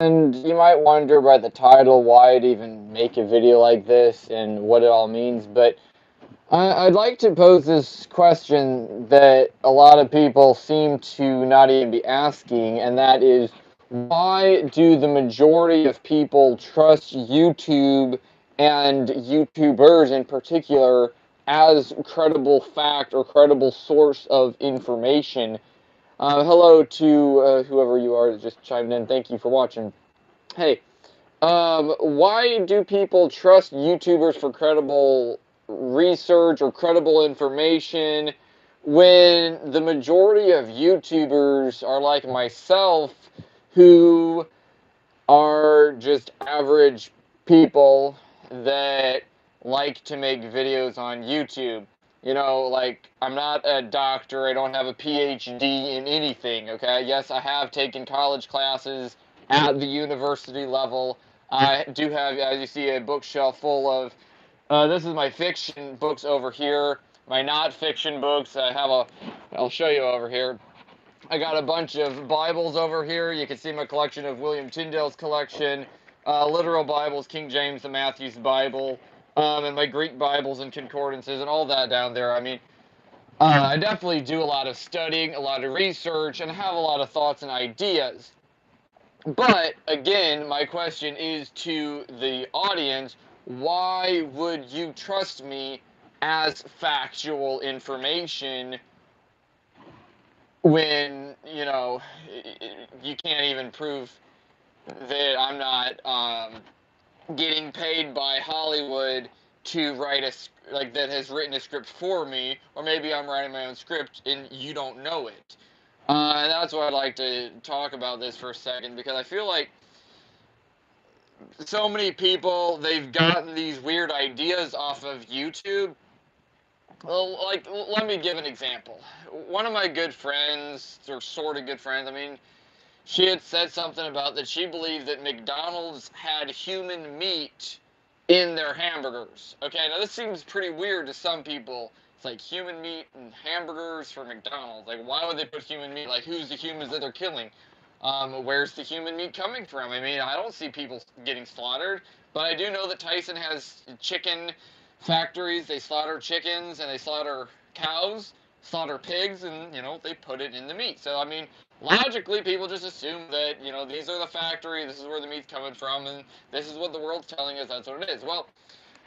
And you might wonder by the title why I'd even make a video like this and what it all means, but I'd like to pose this question that a lot of people seem to not even be asking, and that is, why do the majority of people trust YouTube and YouTubers in particular as credible fact or credible source of information? Hello to whoever you are that just chimed in. Thank you for watching. Hey, why do people trust YouTubers for credible research or credible information when the majority of YouTubers are like myself who are just average people that like to make videos on YouTube? You know, like, I'm not a doctor, I don't have a PhD in anything, okay? Yes, I have taken college classes at the university level. I do have, as you see, a bookshelf full of, this is my fiction books over here. My not fiction books, I'll show you over here. I got a bunch of Bibles over here. You can see my collection of William Tyndale's collection, literal Bibles, King James and Matthew's Bible, and my Greek Bibles and concordances and all that down there. I mean, I definitely do a lot of studying, a lot of research, and have a lot of thoughts and ideas. But again, my question is to the audience, why would you trust me as factual information when, you can't even prove that I'm not getting paid by Hollywood to write like that has written a script for me, or maybe I'm writing my own script and you don't know it. And that's why I'd like to talk about this for a second, because I feel like so many people, they've gotten these weird ideas off of YouTube. Well, like, let me give an example. One of my good friends, or sort of good friends, I mean, she had said something about that she believed that McDonald's had human meat in their hamburgers. Okay, now this seems pretty weird to some people. It's like human meat and hamburgers for McDonald's. Like, why would they put human meat? Like, who's the humans that they're killing? Where's the human meat coming from? I mean, I don't see people getting slaughtered, but I do know that Tyson has chicken factories. They slaughter chickens and they slaughter cows, slaughter pigs, and, they put it in the meat. So, I mean, logically, people just assume that, these are the factory, this is where the meat's coming from, and this is what the world's telling us, that's what it is. Well,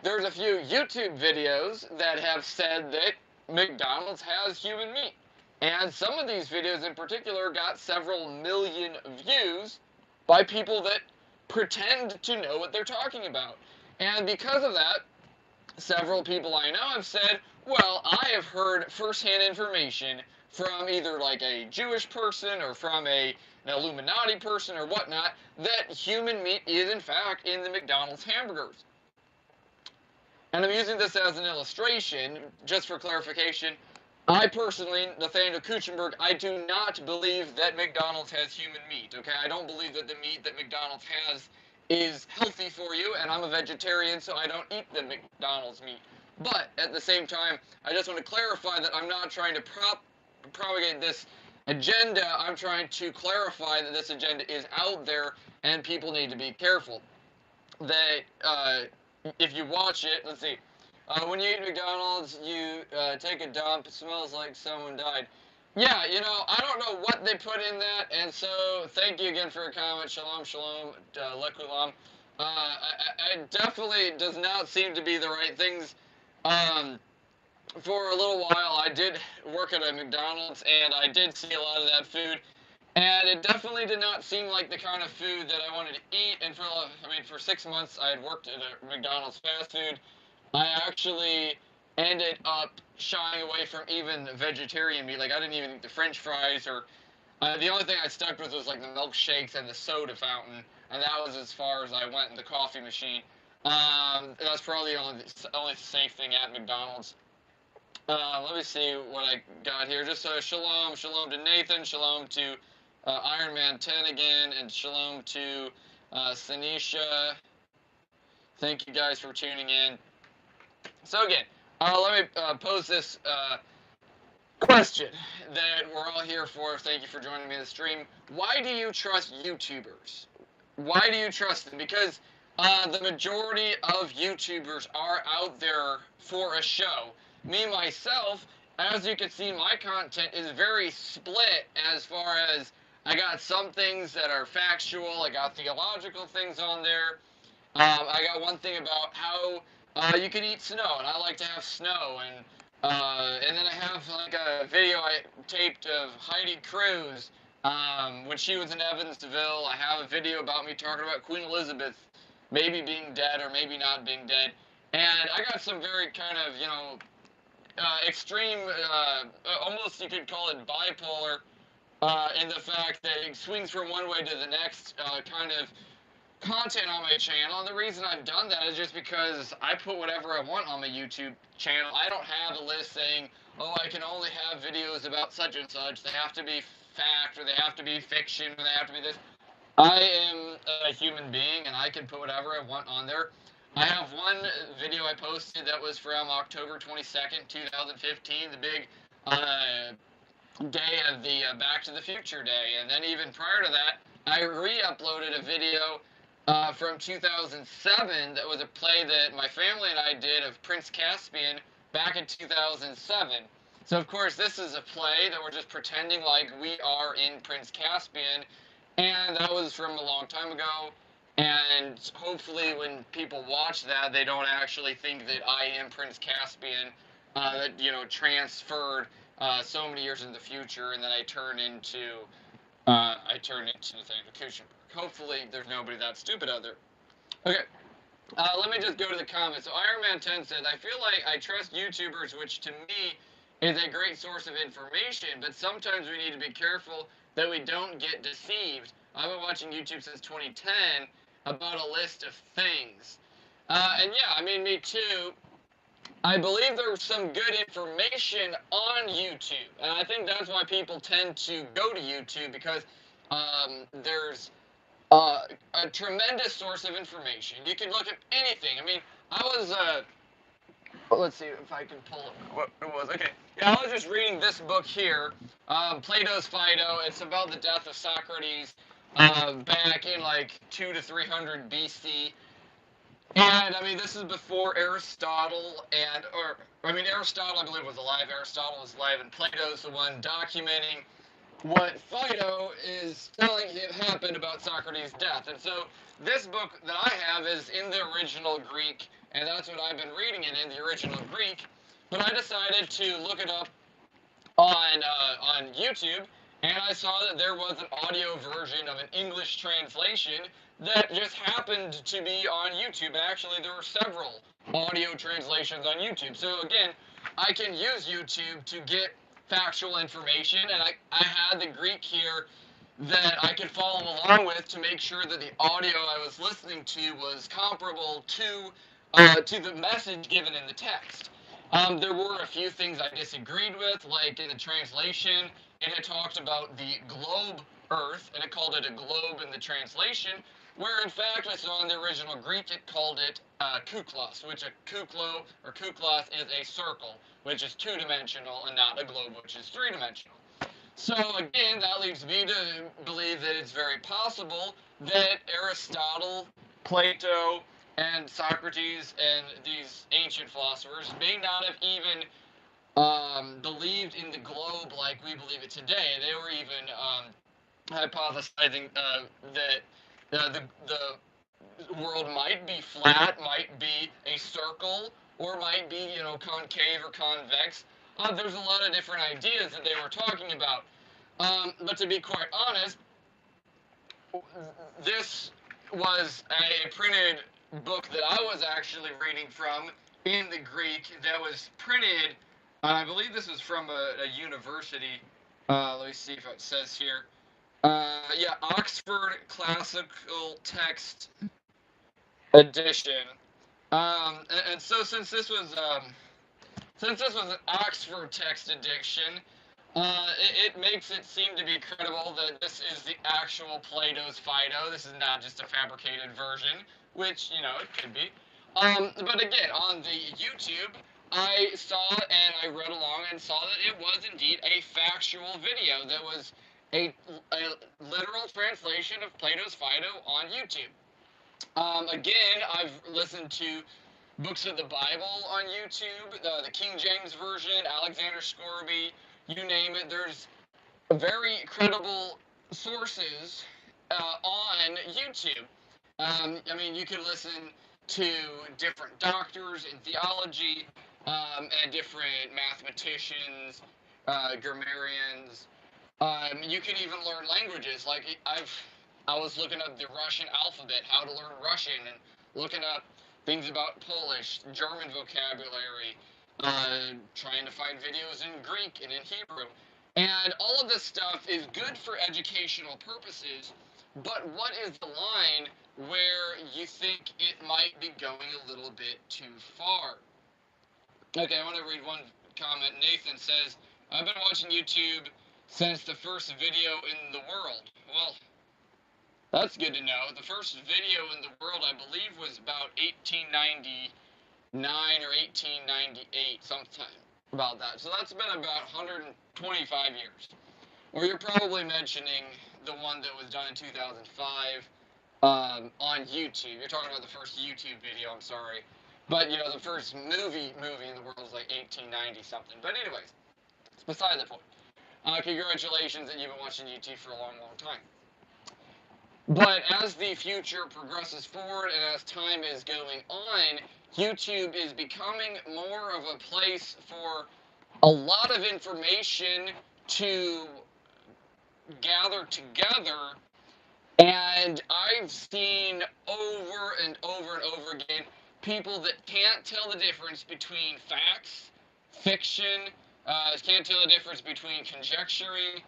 there's a few YouTube videos that have said that McDonald's has human meat. And some of these videos in particular got several million views by people that pretend to know what they're talking about. And because of that, several people I know have said, well, I have heard firsthand information from either like a Jewish person or from an Illuminati person or whatnot that human meat is in fact in the McDonald's hamburgers. And I'm using this as an illustration, just for clarification. I personally, Nathaniel Kuchenberg, I do not believe that McDonald's has human meat, okay? I don't believe that the meat that McDonald's has is healthy for you, and I'm a vegetarian, so I don't eat the McDonald's meat. But at the same time, I just want to clarify that I'm not trying to propagate this agenda. I'm trying to clarify that this agenda is out there, and people need to be careful. That if you watch it, let's see, when you eat McDonald's, you take a dump. It smells like someone died. Yeah, I don't know what they put in that, and so thank you again for your comment. Shalom, shalom, lekulam. It definitely does not seem to be the right things. Um, for a little while, I did work at a McDonald's, and I did see a lot of that food. And it definitely did not seem like the kind of food that I wanted to eat. And for 6 months, I had worked at a McDonald's fast food. I actually ended up shying away from even vegetarian meat. Like, I didn't even eat the French fries, or the only thing I stuck with was like the milkshakes and the soda fountain, and that was as far as I went in the coffee machine. That's probably the only safe thing at McDonald's. Let me see what I got here. Just shalom, shalom to Nathan, shalom to Iron Man 10 again, and shalom to Sanisha. Thank you guys for tuning in. So again, let me pose this question that we're all here for. Thank you for joining me in the stream. Why do you trust YouTubers? Why do you trust them? Because the majority of YouTubers are out there for a show. Me, myself, as you can see, my content is very split as far as I got some things that are factual, I got theological things on there. I got one thing about how you can eat snow, and I like to have snow, and then I have like a video I taped of Heidi Cruz when she was in Evansville. I have a video about me talking about Queen Elizabeth maybe being dead or maybe not being dead, and I got some very kind of extreme, almost you could call it bipolar, in the fact that it swings from one way to the next, kind of content on my channel. And the reason I've done that is just because I put whatever I want on my YouTube channel. I don't have a list saying, oh, I can only have videos about such and such. They have to be fact, or they have to be fiction, or they have to be this. I am a human being, and I can put whatever I want on there. I have one video I posted that was from October 22nd, 2015, the big day of the Back to the Future day. And then even prior to that, I re-uploaded a video from 2007 that was a play that my family and I did of Prince Caspian back in 2007. So of course this is a play that we're just pretending like we are in Prince Caspian, and that was from a long time ago. And hopefully when people watch that, they don't actually think that I am Prince Caspian, that transferred so many years in the future, and then I turn into Nathaniel Kuchenberg. Hopefully, there's nobody that stupid out there. Okay, let me just go to the comments. So Iron Man 10 says, I feel like I trust YouTubers, which to me is a great source of information, but sometimes we need to be careful that we don't get deceived. I've been watching YouTube since 2010 about a list of things. And yeah, I mean, me too. I believe there's some good information on YouTube, and I think that's why people tend to go to YouTube, because there's a tremendous source of information. You can look at anything. I mean, I was, let's see if I can pull up what it was. Okay, yeah, I was just reading this book here, Plato's Phaedo. It's about the death of Socrates back in like 2 to 300 BC. And I mean, this is before Aristotle, Aristotle, I believe, was alive. Aristotle was alive, and Plato's the one documenting what Phaedo is telling him happened about Socrates' death. And so this book that I have is in the original Greek, and that's what I've been reading it in the original Greek. But I decided to look it up on YouTube, and I saw that there was an audio version of an English translation that just happened to be on YouTube. And actually, there were several audio translations on YouTube. So again, I can use YouTube to get factual information, and I had the Greek here that I could follow along with to make sure that the audio I was listening to was comparable to the message given in the text. There were a few things I disagreed with, like in the translation, it had talked about the globe Earth, and it called it a globe in the translation, where in fact I saw in the original Greek it called it kuklos, which a kuklo or kuklos is a circle, which is two-dimensional, and not a globe, which is three-dimensional. So again, that leads me to believe that it's very possible that Aristotle, Plato, and Socrates and these ancient philosophers may not have even believed in the globe like we believe it today. They were even hypothesizing that the world might be flat, might be a circle, or might be, concave or convex. There's a lot of different ideas that they were talking about. But to be quite honest, this was a printed book that I was actually reading from in the Greek that was printed. I believe this is from a university. Let me see if it says here. Yeah, Oxford Classical Text Edition. And so since this was an Oxford text edition, it makes it seem to be credible that this is the actual Plato's Phaedo. This is not just a fabricated version, which, it could be. But again, on the YouTube, I saw and I read along and saw that it was indeed a factual video that was a literal translation of Plato's Phaedo on YouTube. Again, I've listened to books of the Bible on YouTube, the King James Version, Alexander Scourby, you name it. There's very credible sources on YouTube. I mean, you can listen to different doctors in theology and different mathematicians, grammarians. You can even learn languages. Like I was looking up the Russian alphabet, how to learn Russian, and looking up things about Polish, German vocabulary, trying to find videos in Greek and in Hebrew. And all of this stuff is good for educational purposes, but what is the line where you think it might be going a little bit too far? Okay, I want to read one comment. Nathan says, I've been watching YouTube since the first video in the world. Well, that's good to know. The first video in the world, I believe, was about 1899 or 1898, sometime about that. So that's been about 125 years. Or you're probably mentioning the one that was done in 2005 on YouTube. You're talking about the first YouTube video, I'm sorry. But, you know, the first movie in the world was like 1890 something. But anyways, it's beside the point. Congratulations that you've been watching YouTube for a long, long time. But as the future progresses forward and as time is going on, YouTube is becoming more of a place for a lot of information to gather together. And I've seen over and over and over again people that can't tell the difference between facts, fiction, can't tell the difference between conjecturing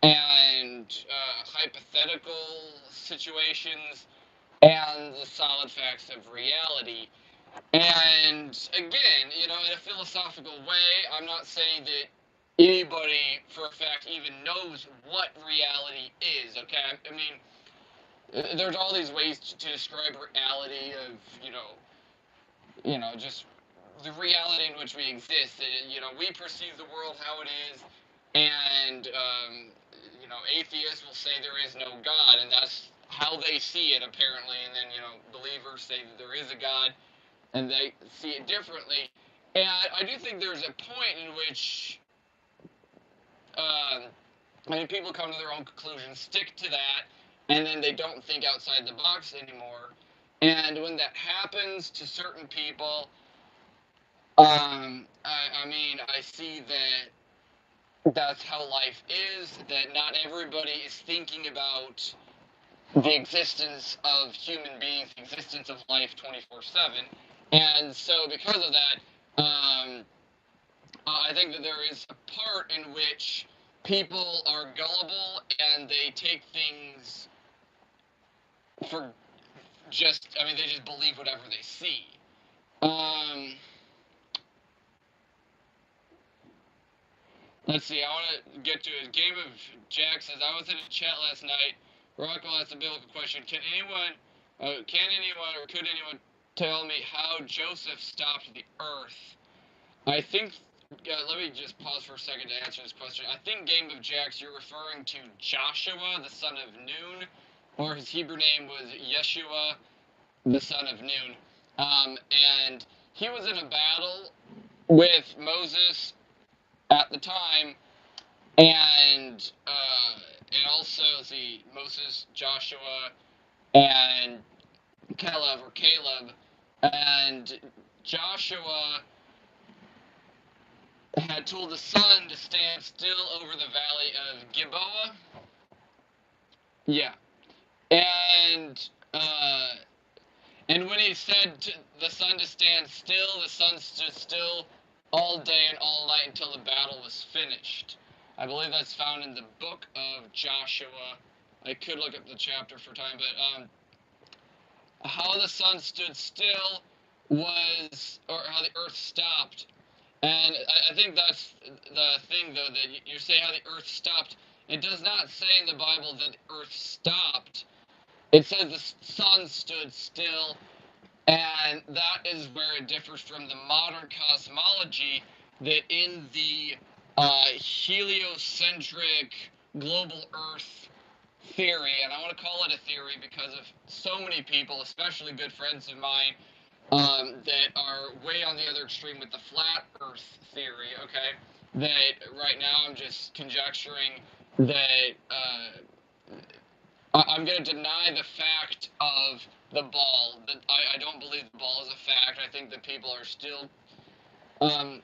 and hypothetical situations and the solid facts of reality. And again, you know, in a philosophical way, I'm not saying that anybody for a fact even knows what reality is, okay? I mean, there's all these ways to describe reality of, just the reality in which we exist. You know, we perceive the world how it is, and, atheists will say there is no God, and that's how they see it, apparently. And then, believers say that there is a God, and they see it differently. And I do think there's a point in which, people come to their own conclusions, stick to that, and then they don't think outside the box anymore. And when that happens to certain people, I see that that's how life is, that not everybody is thinking about the existence of human beings, the existence of life 24/7. And so because of that, I think that there is a part in which people are gullible and they take things for they just believe whatever they see. Let's see, I want to get to it. Game of Jack says, I was in a chat last night. Rockwell asked a biblical question. Can anyone or could anyone tell me how Joseph stopped the earth? I think, let me just pause for a second to answer this question. I think Game of Jacks, you're referring to Joshua, the son of Nun, or his Hebrew name was Yeshua, the son of Nun. And he was in a battle with Moses at the time, and also Moses, Joshua, and Caleb, and Joshua had told the sun to stand still over the valley of Gilboa. Yeah, and when he said to the sun to stand still, the sun stood still all day and all night until the battle was finished. I believe that's found in the book of Joshua. I could look up the chapter for time, but how the sun stood still was, or how the earth stopped. And I think that's the thing, though, that you say how the earth stopped. It does not say in the Bible that the earth stopped. It says the sun stood still, and that is where it differs from the modern cosmology, that in the heliocentric global Earth theory, and I want to call it a theory because of so many people, especially good friends of mine, that are way on the other extreme with the flat Earth theory. Okay, that right now I'm just conjecturing that I'm going to deny the fact of the ball. That I don't believe the ball is a fact. I think that people are still um,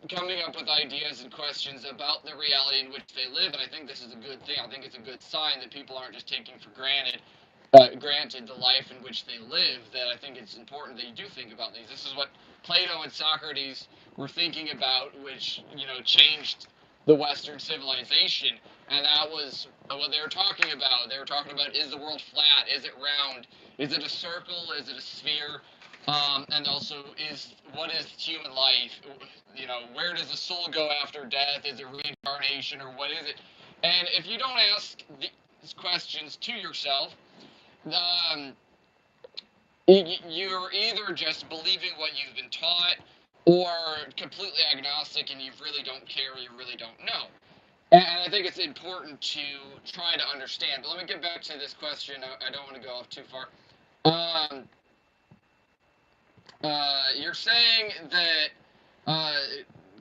coming up with ideas and questions about the reality in which they live, and I think this is a good thing. I think it's a good sign that people aren't just taking for granted the life in which they live. That I think it's important that you do think about these. This is what Plato and Socrates were thinking about, which changed the Western civilization, and that was what they were talking about. They were talking about, is the world flat? Is it round? Is it a circle? Is it a sphere? And also, what is human life? Where does the soul go after death? Is it reincarnation, or what is it? And if you don't ask these questions to yourself, um, you're either just believing what you've been taught, or completely agnostic, and you really don't care, or you really don't know. And I think it's important to try to understand. But let me get back to this question. I don't want to go off too far. Um, you're saying that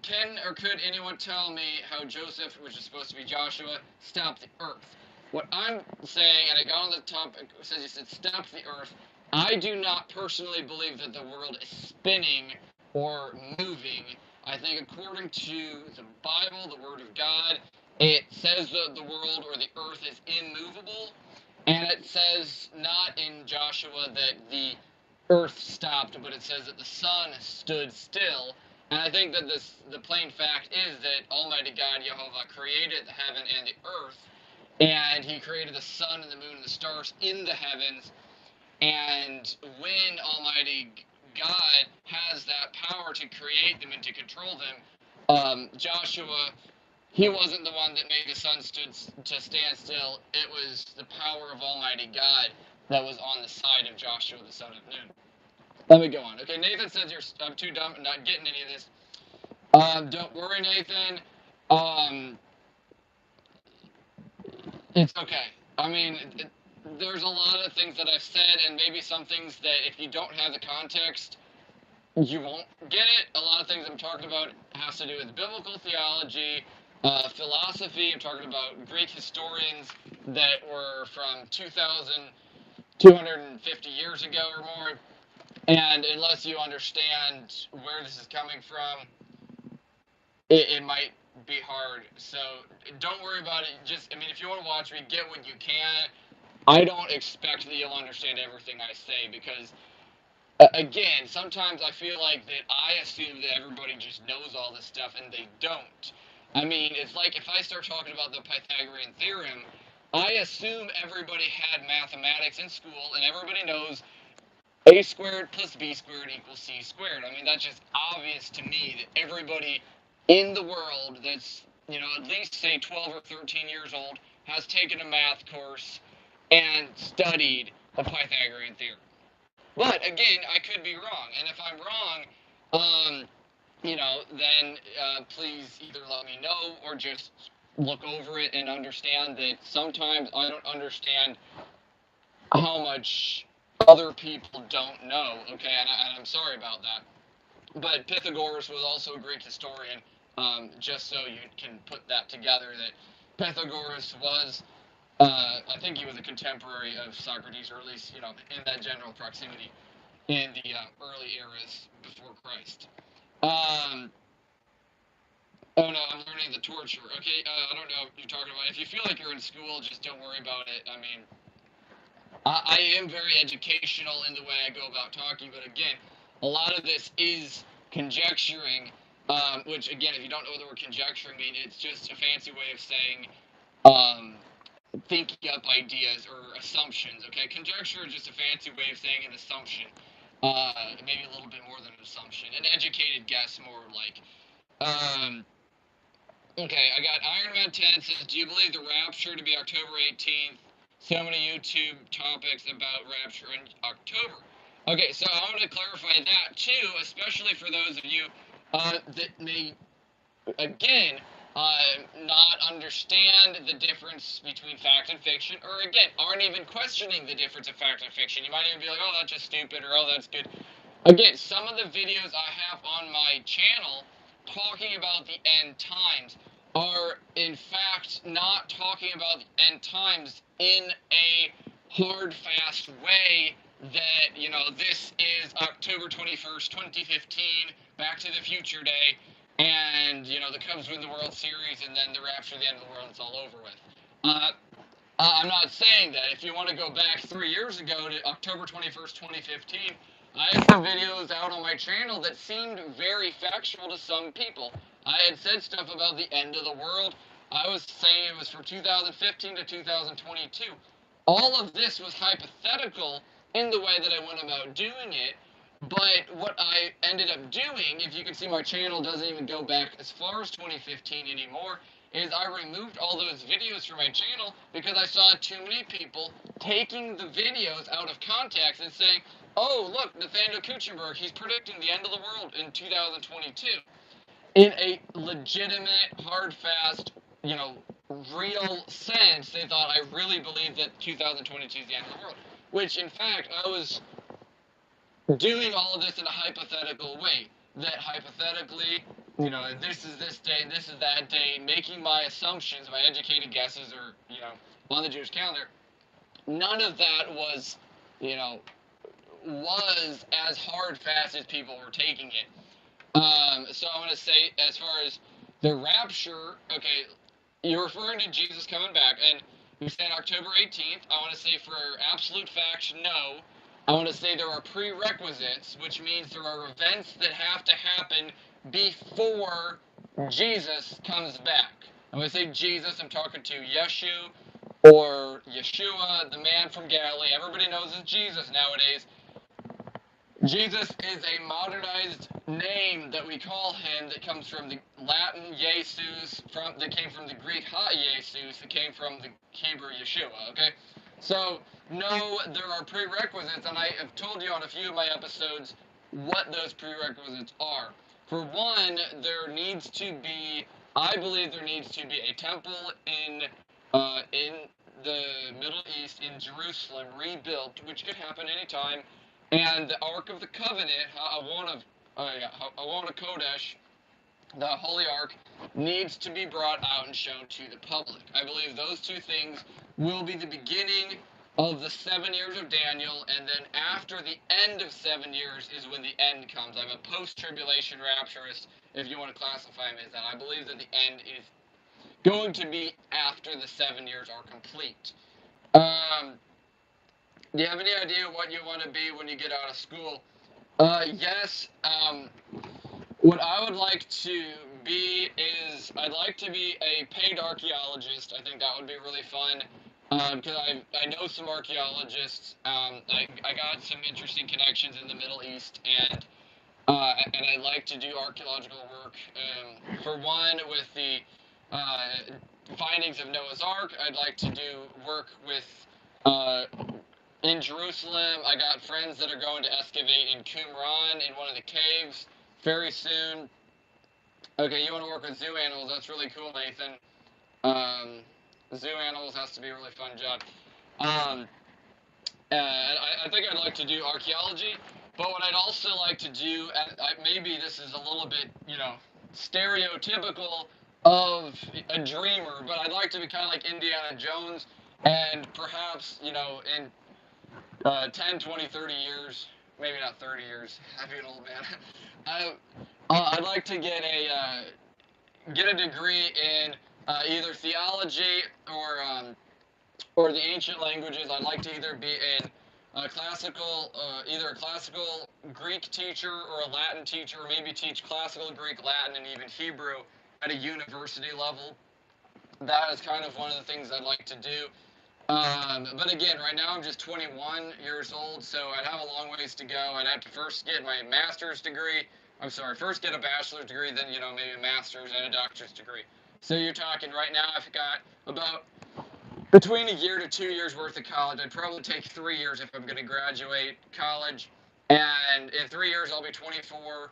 can or could anyone tell me how Joseph, which is supposed to be Joshua, stopped the earth? What I'm saying, and I got on the top, it says you said stop the earth. I do not personally believe that the world is spinning or moving. I think according to the Bible, the Word of God, it says the world or the earth is immovable. And it says not in Joshua that the earth stopped, but it says that the sun stood still. And I think that the plain fact is that Almighty God, Jehovah, created the heaven and the earth, and he created the sun and the moon and the stars in the heavens. And when Almighty God has that power to create them and to control them, Joshua, he wasn't the one that made the sun to stand still. It was the power of Almighty God that was on the side of Joshua, the son of Nun. Let me go on. Okay, Nathan says I'm too dumb and not getting any of this. Don't worry, Nathan. Um, it's okay. I mean, there's a lot of things that I've said, and maybe some things that if you don't have the context, you won't get it. A lot of things I'm talking about has to do with biblical theology, philosophy. I'm talking about Greek historians that were from 2,250 years ago or more. And unless you understand where this is coming from, it might be hard. So don't worry about it. If you want to watch me, get what you can. I don't expect that you'll understand everything I say because, again, sometimes I feel like that I assume that everybody just knows all this stuff and they don't. It's like if I start talking about the Pythagorean theorem, I assume everybody had mathematics in school and everybody knows a squared plus b squared equals c squared. That's just obvious to me that everybody in the world that's, at least say 12 or 13 years old has taken a math course and studied the Pythagorean theorem. But again, I could be wrong. And if I'm wrong, then please either let me know or just look over it and understand that sometimes I don't understand how much other people don't know, okay, and I'm sorry about that. But Pythagoras was also a Greek historian, just so you can put that together, that Pythagoras was, I think he was a contemporary of Socrates, or at least, in that general proximity in the early eras before Christ. Oh no, I'm learning the torture. Okay, I don't know what you're talking about. If you feel like you're in school, just don't worry about it. I am very educational in the way I go about talking, but again, a lot of this is conjecturing, which again, if you don't know what the word conjecturing means, it's just a fancy way of saying um, thinking up ideas or assumptions. Okay, conjecture is just a fancy way of saying an assumption, maybe a little bit more than an assumption, an educated guess, more like. Um, Okay, I got Iron Man 10 says, do you believe the rapture to be October 18th? So many YouTube topics about rapture in October. Okay, so I want to clarify that too, especially for those of you that may, again, not understand the difference between fact and fiction, or again, aren't even questioning the difference of fact and fiction. You might even be like, oh, that's just stupid, or oh, that's good. Again, some of the videos I have on my channel talking about the end times are in fact not talking about the end times in a hard, fast way that, this is October 21st, 2015, Back to the Future Day, and, the Cubs win the World Series, and then the rapture of the end of the world, it's all over with. I'm not saying that. If you want to go back 3 years ago to October 21st, 2015, I had some videos out on my channel that seemed very factual to some people. I had said stuff about the end of the world. I was saying it was from 2015 to 2022. All of this was hypothetical in the way that I went about doing it. But what I ended up doing, if you can see my channel doesn't even go back as far as 2015 anymore, is I removed all those videos from my channel because I saw too many people taking the videos out of context and saying, oh, look, Nathaniel Kuchenberg, he's predicting the end of the world in 2022. In a legitimate, hard, fast, real sense, they thought I really believed that 2022 is the end of the world. Which, in fact, I was doing all of this in a hypothetical way. That hypothetically, this is this day, this is that day, making my assumptions, my educated guesses, or, on the Jewish calendar. None of that was, was as hard, fast as people were taking it. So I want to say, as far as the rapture, okay, you're referring to Jesus coming back, and you're saying October 18th. I want to say for absolute facts, no. I want to say there are prerequisites, which means there are events that have to happen before Jesus comes back. And when I say Jesus, I'm talking to Yeshu or Yeshua, the man from Galilee. Everybody knows it's Jesus nowadays. Jesus is a modernized name that we call him that comes from the Latin Jesus, that came from the Greek ha Jesus, that came from the Hebrew Yeshua, okay? So, no, there are prerequisites, and I have told you on a few of my episodes what those prerequisites are. For one, there needs to be, I believe there needs to be a temple in the Middle East, in Jerusalem, rebuilt, which could happen anytime. And the Ark of the Covenant, Awana Kodesh, the Holy Ark, needs to be brought out and shown to the public. I believe those two things will be the beginning of the 7 years of Daniel, and then after the end of 7 years is when the end comes. I'm a post-tribulation rapturist, if you want to classify me as that. I believe that the end is going to be after the 7 years are complete. Do you have any idea what you want to be when you get out of school? Yes. What I would like to be is, I'd like to be a paid archaeologist. I think that would be really fun. Because I know some archaeologists. I got some interesting connections in the Middle East, and I like to do archaeological work. For one, with the findings of Noah's Ark, I'd like to do work with in Jerusalem. I got friends that are going to excavate in Qumran in one of the caves very soon. Okay, you want to work with zoo animals? That's really cool, Nathan. Zoo animals has to be a really fun job. I think I'd like to do archaeology, but what I'd also like to do, and maybe this is a little bit, stereotypical of a dreamer, but I'd like to be kind of like Indiana Jones, and perhaps, in 10, 20, 30 years, maybe not 30 years, I'd be an old man. I'd like to get a degree in either theology or the ancient languages. I'd like to either be in either a classical Greek teacher or a Latin teacher, or maybe teach classical Greek, Latin, and even Hebrew at a university level. That is kind of one of the things I'd like to do. But again, right now I'm just 21 years old, so I'd have a long ways to go. I'd have to first get my master's degree. First get a bachelor's degree, then, maybe a master's and a doctor's degree. So you're talking right now, I've got about between a year to 2 years worth of college. I'd probably take 3 years if I'm going to graduate college. And in 3 years, I'll be 24,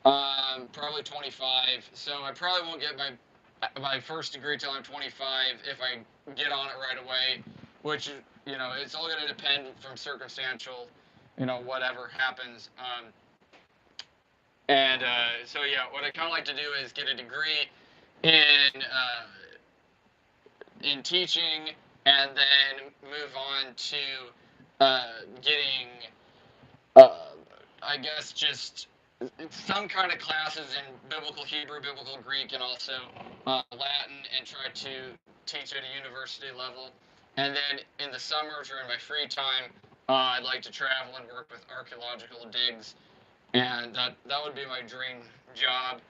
probably 25. So I probably won't get my my first degree till I'm 25 if I get on it right away, which, it's all going to depend from circumstantial, whatever happens. And so, yeah, what I kind of like to do is get a degree in teaching, and then move on to getting, uh, I guess, just some kind of classes in biblical Hebrew, biblical Greek, and also Latin, and try to teach at a university level. And then in the summers or in my free time, I'd like to travel and work with archaeological digs, and that would be my dream job.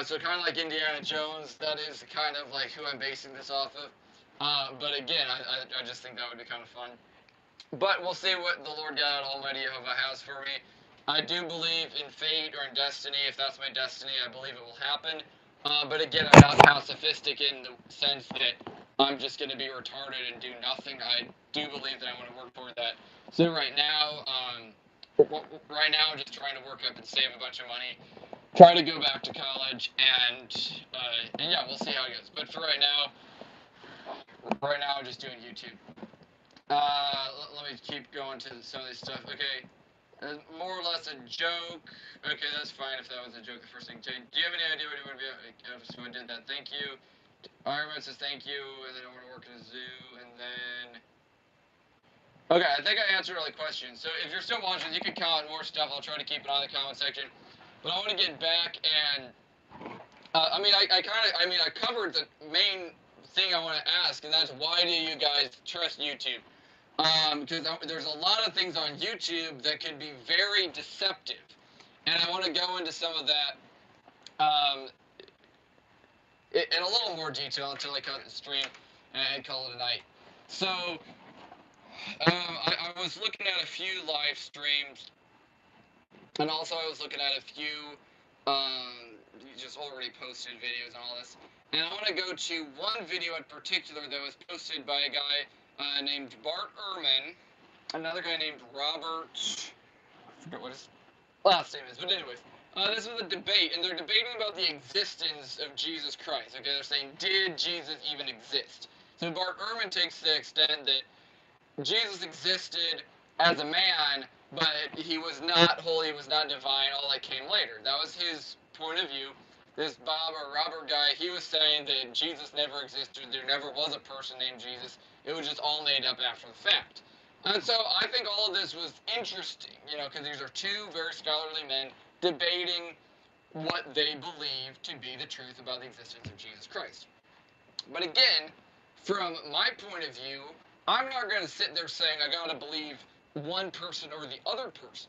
So kind of like Indiana Jones, that is kind of like who I'm basing this off of. But again, I just think that would be kind of fun. But we'll see what the Lord God Almighty Jehovah has for me. I do believe in fate or in destiny. If that's my destiny, I believe it will happen. But again, I'm not pacifistic in the sense that I'm just going to be retarded and do nothing. I do believe that I want to work toward that. So right now, I'm just trying to work up and save a bunch of money, try to go back to college, and yeah, we'll see how it goes. But for right now, I'm just doing YouTube. Let me keep going to some of this stuff. Okay, more or less a joke. Okay, that's fine if that was a joke. The first thing. Do you have any idea what you want to be? So I did that. Thank you. Iron Man says thank you, and then I want to work in a zoo, and then. Okay, I think I answered all the questions. So if you're still watching, you can comment more stuff. I'll try to keep it on the comment section. But I want to get back and. I covered the main thing I want to ask, and that's why do you guys trust YouTube? Because there's a lot of things on YouTube that could be very deceptive, and I want to go into some of that in a little more detail until I cut the stream and call it a night. So I was looking at a few live streams, and also I was looking at a few just already posted videos and all this. And I want to go to one video in particular that was posted by a guy named Bart Ehrman, another guy named Robert. I forget what his last name is, but anyways, this was a debate, and they're debating about the existence of Jesus Christ. Okay, they're saying, did Jesus even exist? So Bart Ehrman takes the extent that Jesus existed as a man, but he was not holy, he was not divine, all that came later. That was his point of view. This Bob or Robert guy, he was saying that Jesus never existed, there never was a person named Jesus, it was just all made up after the fact. And so I think all of this was interesting, because these are two very scholarly men debating what they believe to be the truth about the existence of Jesus Christ. But again, from my point of view, I'm not going to sit there saying I got to believe one person or the other person.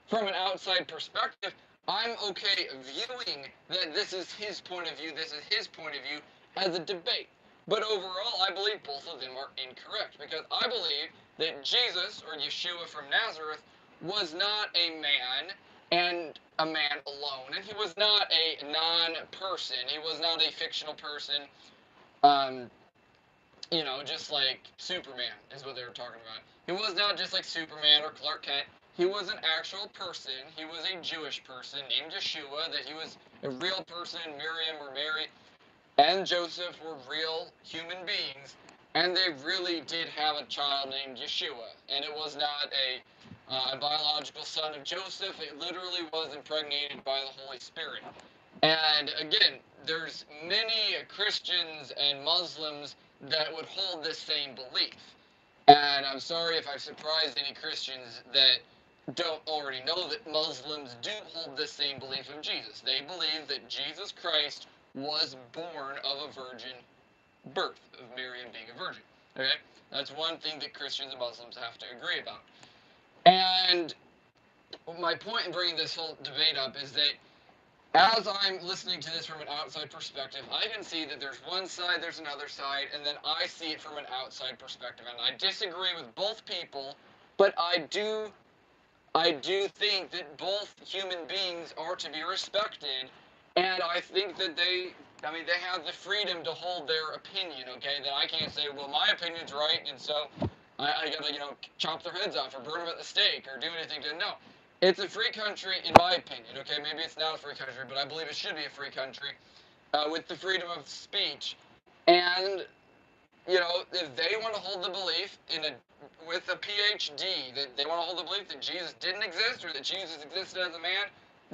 From an outside perspective, I'm okay viewing that this is his point of view, this is his point of view as a debate. But overall, I believe both of them are incorrect, because I believe that Jesus, or Yeshua from Nazareth, was not a man and a man alone, and he was not a non-person, he was not a fictional person, um, just like Superman is what they were talking about. He was not just like Superman or Clark Kent. He was an actual person. He was a Jewish person named Yeshua, that he was a real person. Miriam or Mary and Joseph were real human beings, and they really did have a child named Yeshua. And it was not a biological son of Joseph. It literally was impregnated by the Holy Spirit. And again, there's many Christians and Muslims that would hold this same belief. And I'm sorry if I've surprised any Christians that don't already know that Muslims do hold this same belief of Jesus. They believe that Jesus Christ was born of a virgin birth, of Mary being a virgin. Okay? That's one thing that Christians and Muslims have to agree about. And my point in bringing this whole debate up is that as I'm listening to this from an outside perspective, I can see that there's one side, there's another side, and then I see it from an outside perspective. And I disagree with both people, but I do think that both human beings are to be respected, and I think that they have the freedom to hold their opinion, okay? That I can't say, well, my opinion's right, and so I gotta, chop their heads off or burn them at the stake or do anything to, no. It's a free country, in my opinion, okay? Maybe it's not a free country, but I believe it should be a free country. with the freedom of speech. And if they want to hold the belief with a PhD that they want to hold the belief that Jesus didn't exist or that Jesus existed as a man,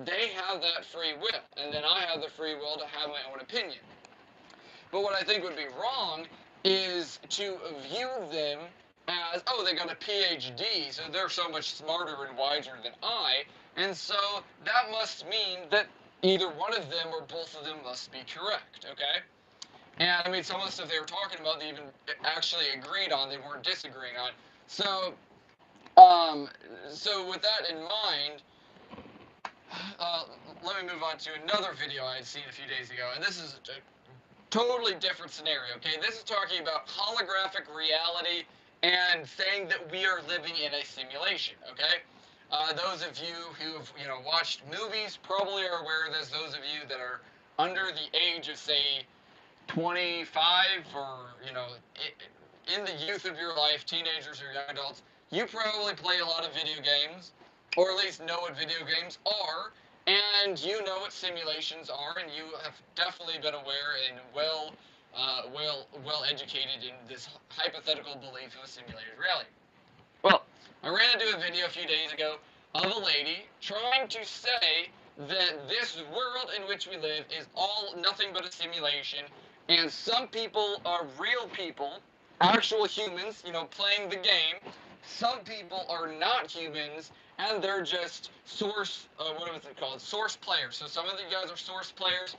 they have that free will, and then I have the free will to have my own opinion. But what I think would be wrong is to view them as, oh, they got a PhD, so they're so much smarter and wiser than I, and so that must mean that either one of them or both of them must be correct, okay? And I mean, some of the stuff they were talking about, they even actually agreed on, they weren't disagreeing on. So, so with that in mind, uh, let me move on to another video I had seen a few days ago, and this is a totally different scenario, okay? This is talking about holographic reality and saying that we are living in a simulation, okay? Those of you who've, watched movies probably are aware of this. Those of you that are under the age of, say, 25 or, in the youth of your life, teenagers or young adults, you probably play a lot of video games, or at least know what video games are, and you know what simulations are, and you have definitely been aware and well educated in this hypothetical belief of a simulated reality. Well, I ran into a video a few days ago of a lady trying to say that this world in which we live is all nothing but a simulation, and some people are real people, actual humans, playing the game. Some people are not humans, and they're just what was it called? Source players. So some of you guys are source players.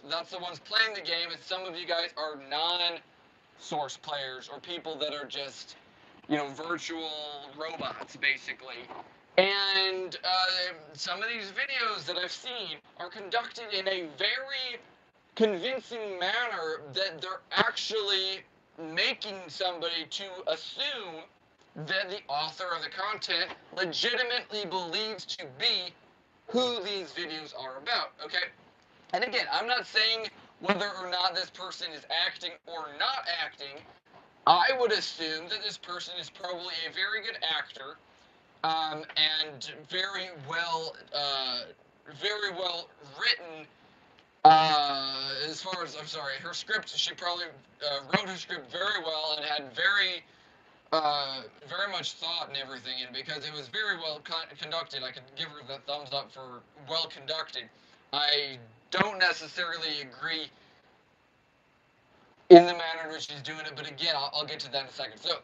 That's the ones playing the game, and some of you guys are non-source players, or people that are just virtual robots, basically. And some of these videos that I've seen are conducted in a very convincing manner that they're actually making somebody to assume that the author of the content legitimately believes to be who these videos are about, okay? And again, I'm not saying whether or not this person is acting or not acting. I would assume that this person is probably a very good actor, and very well written. As far as, I'm sorry, her script, she probably wrote her script very well and had very much thought and everything in it, because it was very well conducted. I could give her the thumbs up for well conducted. I don't necessarily agree in the manner in which she's doing it, but again, I'll get to that in a second. So,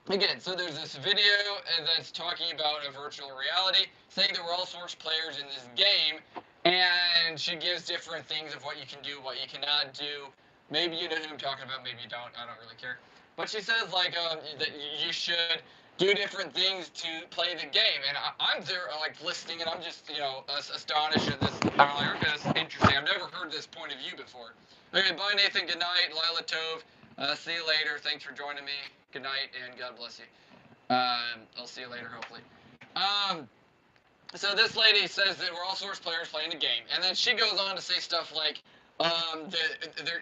again, so there's this video that's talking about a virtual reality, saying that we're all source players in this game, and she gives different things of what you can do, what you cannot do. Maybe you know who I'm talking about, maybe you don't, I don't really care. But she says, like, that you should do different things to play the game, and I'm there, like, listening, and I'm just, astonished at this. I'm like, okay, that's interesting. I've never heard this point of view before. Okay, bye, Nathan, good night, Lila Tove, see you later, thanks for joining me. Good night, and God bless you. I'll see you later, hopefully. So this lady says that we're all source players playing the game, and then she goes on to say stuff like,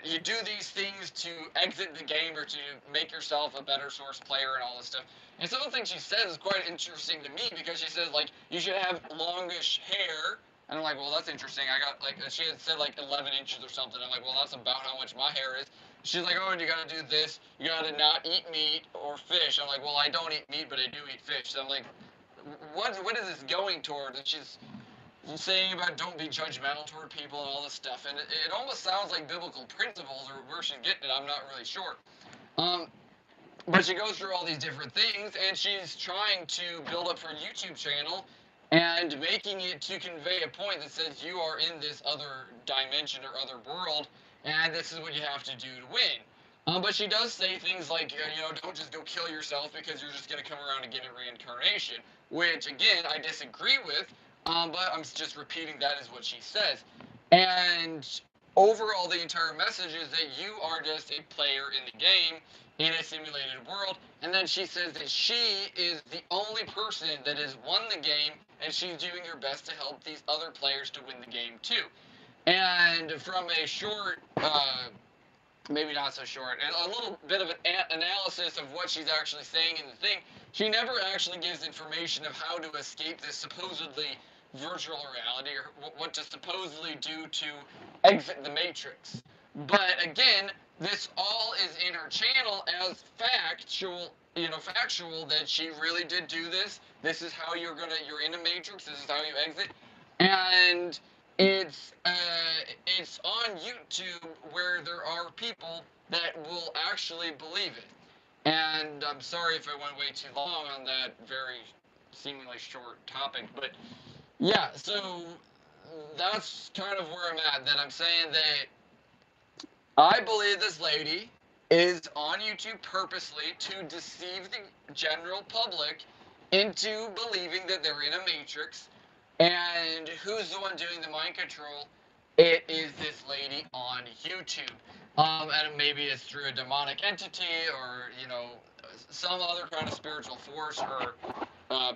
you do these things to exit the game or to make yourself a better source player and all this stuff. And some of the things she says is quite interesting to me, because she says, like, you should have longish hair. And I'm like, well, that's interesting. I got, like, she had said, like, 11 inches or something. I'm like, well, that's about how much my hair is. She's like, oh, and you gotta do this. You gotta not eat meat or fish. I'm like, well, I don't eat meat, but I do eat fish. So I'm like, what is this going toward? And she's saying about don't be judgmental toward people and all this stuff. And it almost sounds like biblical principles, or where she's getting it, I'm not really sure. But she goes through all these different things, and she's trying to build up her YouTube channel and making it to convey a point that says you are in this other dimension or other world, and this is what you have to do to win. But she does say things like, don't just go kill yourself because you're just going to come around and get a reincarnation, which, again, I disagree with, but I'm just repeating that is what she says. And overall, the entire message is that you are just a player in the game in a simulated world. And then she says that she is the only person that has won the game, and she's doing her best to help these other players to win the game too. And from a short, maybe not so short, a little bit of an analysis of what she's actually saying in the thing, she never actually gives information of how to escape this supposedly virtual reality, or what to supposedly do to exit the Matrix. But again, this all is in her channel as factual that she really did do this. This is how you're in a Matrix. This is how you exit, and it's on YouTube where there are people that will actually believe it. And I'm sorry if I went way too long on that very seemingly short topic, but yeah, so that's kind of where I'm at. That I'm saying that I believe this lady is on YouTube purposely to deceive the general public into believing that they're in a matrix. And who's the one doing the mind control? It is this lady on YouTube. And maybe it's through a demonic entity or, some other kind of spiritual force or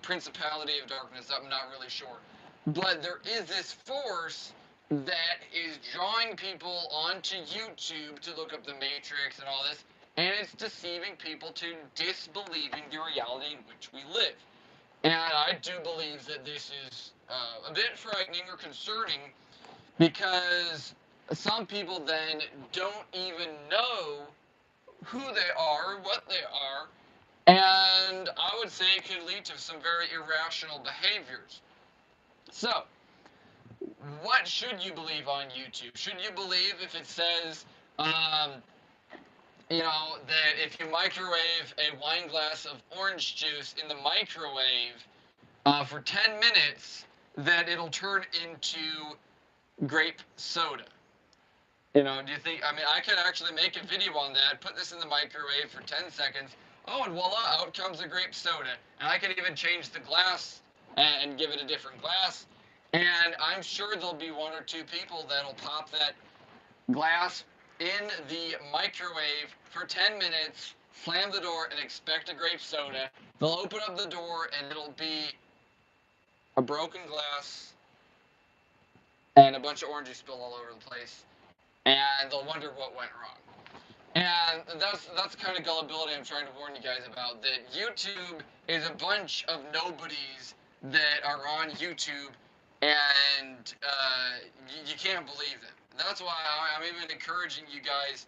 principality of darkness. I'm not really sure. But there is this force that is drawing people onto YouTube to look up the Matrix and all this, and it's deceiving people to disbelieving the reality in which we live. And I do believe that this is a bit frightening or concerning because some people then don't even know who they are, what they are, and I would say it could lead to some very irrational behaviors. So, what should you believe on YouTube? Should you believe if it says, that if you microwave a wine glass of orange juice in the microwave for 10 minutes, that it'll turn into grape soda? Do you think, I could actually make a video on that, put this in the microwave for 10 seconds, oh, and voila, out comes a grape soda. And I could even change the glass and give it a different glass. And I'm sure there'll be one or two people that'll pop that glass in the microwave for 10 minutes, slam the door, and expect a grape soda. They'll open up the door, and it'll be a broken glass and a bunch of oranges spilled all over the place. And they'll wonder what went wrong. And that's the kind of gullibility I'm trying to warn you guys about. That YouTube is a bunch of nobodies that are on YouTube, and you can't believe them. That's why I'm even encouraging you guys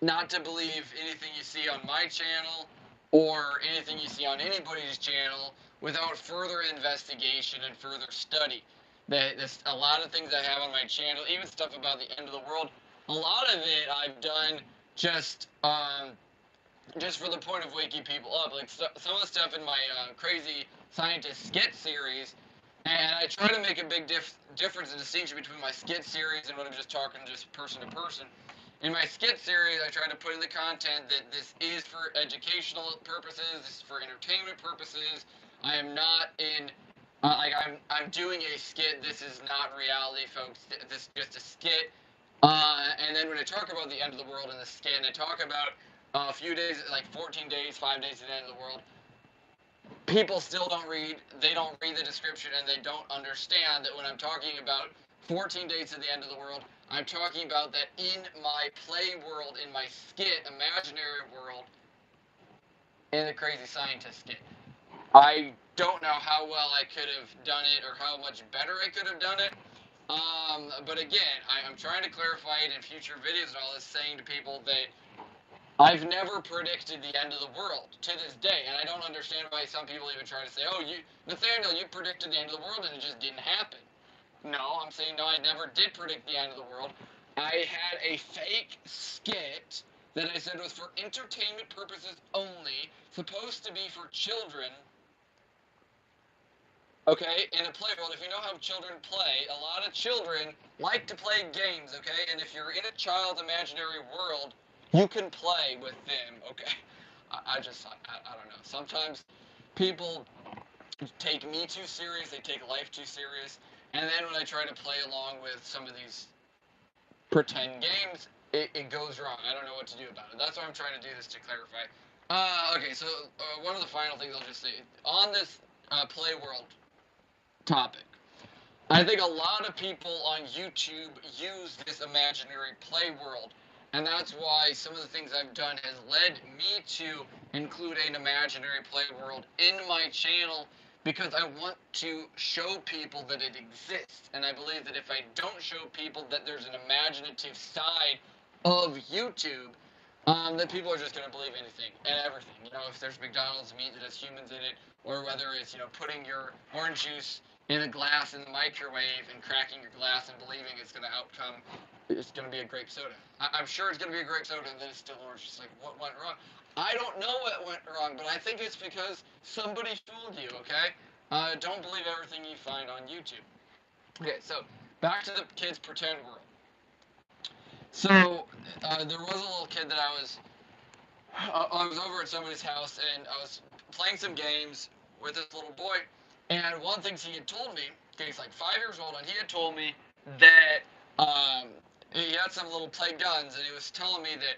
not to believe anything you see on my channel or anything you see on anybody's channel without further investigation and further study. There's a lot of things I have on my channel, even stuff about the end of the world. A lot of it I've done just for the point of waking people up. Like some of the stuff in my crazy scientist skit series, and I try to make a big difference and distinction between my skit series and when I'm just talking just person to person. In my skit series, I try to put in the content that this is for educational purposes, this is for entertainment purposes. I am not in, I'm doing a skit. This is not reality, folks. This is just a skit. And then when I talk about the end of the world in the skit, I talk about a few days, like 14 days, 5 days to the end of the world. People still they don't read the description, and they don't understand that when I'm talking about 14 days to the end of the world, I'm talking about that in my play world, in my skit, imaginary world, in the Crazy Scientist skit. I don't know how well I could have done it or how much better I could have done it. But again, I'm trying to clarify it in future videos and all this, saying to people that I've never predicted the end of the world to this day, and I don't understand why some people even try to say, oh, Nathaniel, you predicted the end of the world and it just didn't happen. No, I'm saying no, I never did predict the end of the world. I had a fake skit that I said was for entertainment purposes only, supposed to be for children. Okay, in a play world, if you know how children play, a lot of children like to play games, okay? And if you're in a child's imaginary world, you can play with them, okay? I don't know. Sometimes people take me too serious, they take life too serious, and then when I try to play along with some of these pretend games, it goes wrong. I don't know what to do about it. That's why I'm trying to do this, to clarify. Okay, so one of the final things I'll just say, on this play world topic, I think a lot of people on YouTube use this imaginary play world, and that's why some of the things I've done has led me to include an imaginary play world in my channel, because I want to show people that it exists. And I believe that if I don't show people that there's an imaginative side of YouTube, that people are just going to believe anything and everything. You know, if there's McDonald's meat that has humans in it, or whether it's, putting your orange juice in a glass in the microwave and cracking your glass and believing it's going to outcome, it's going to be a grape soda. I'm sure it's going to be a grape soda, and then it's still orange. It's like, what went wrong? I don't know what went wrong, but I think it's because somebody fooled you, okay? Don't believe everything you find on YouTube. Okay, so back to the kids' pretend world. So there was a little kid that I was over at somebody's house, and I was playing some games with this little boy, and one thing he had told me, okay, he's like 5 years old, and he had told me that he had some little play guns, and he was telling me that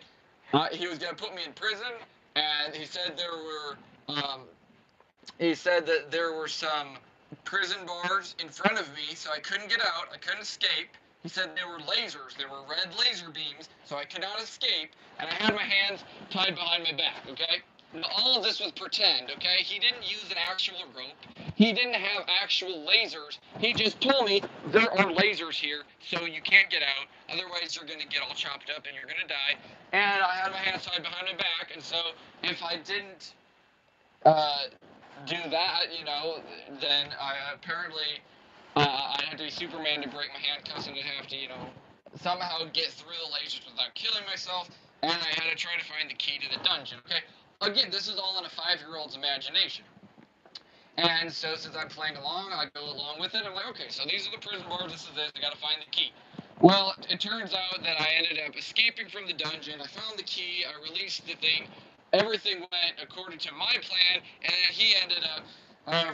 he was going to put me in prison, and he said that there were some prison bars in front of me, so I couldn't get out, I couldn't escape. He said there were lasers, there were red laser beams, so I could not escape, and I had my hands tied behind my back, okay? Now, all of this was pretend, okay? He didn't use an actual rope. He didn't have actual lasers. He just told me there are lasers here, so you can't get out. Otherwise, you're going to get all chopped up and you're going to die. And I had my hands tied behind my back, and so if I didn't uh, do that, then I had to be Superman to break my handcuffs, and I'd have to, somehow get through the lasers without killing myself, and I had to try to find the key to the dungeon, okay? Again, this is all in a 5-year-old's imagination. And so since I'm playing along, I go along with it. I'm like, okay, so these are the prison bars, this is this, I gotta find the key. Well, it turns out that I ended up escaping from the dungeon. I found the key, I released the thing, everything went according to my plan, and then he ended up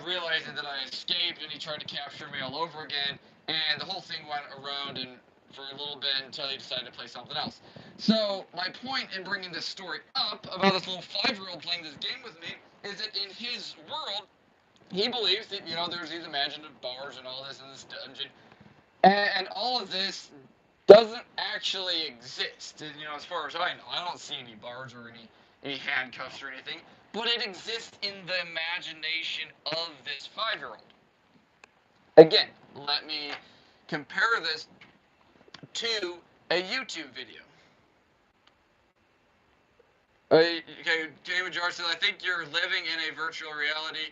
realizing that I escaped, and he tried to capture me all over again, and the whole thing went around and for a little bit until he decided to play something else. So my point in bringing this story up about this little 5-year-old playing this game with me is that in his world, he believes that, there's these imaginative bars and all this in this dungeon, and all of this doesn't actually exist. And, as far as I know, I don't see any bars or any handcuffs or anything, but it exists in the imagination of this 5-year-old. Again, let me compare this to a YouTube video. Okay, David Jar says, I think you're living in a virtual reality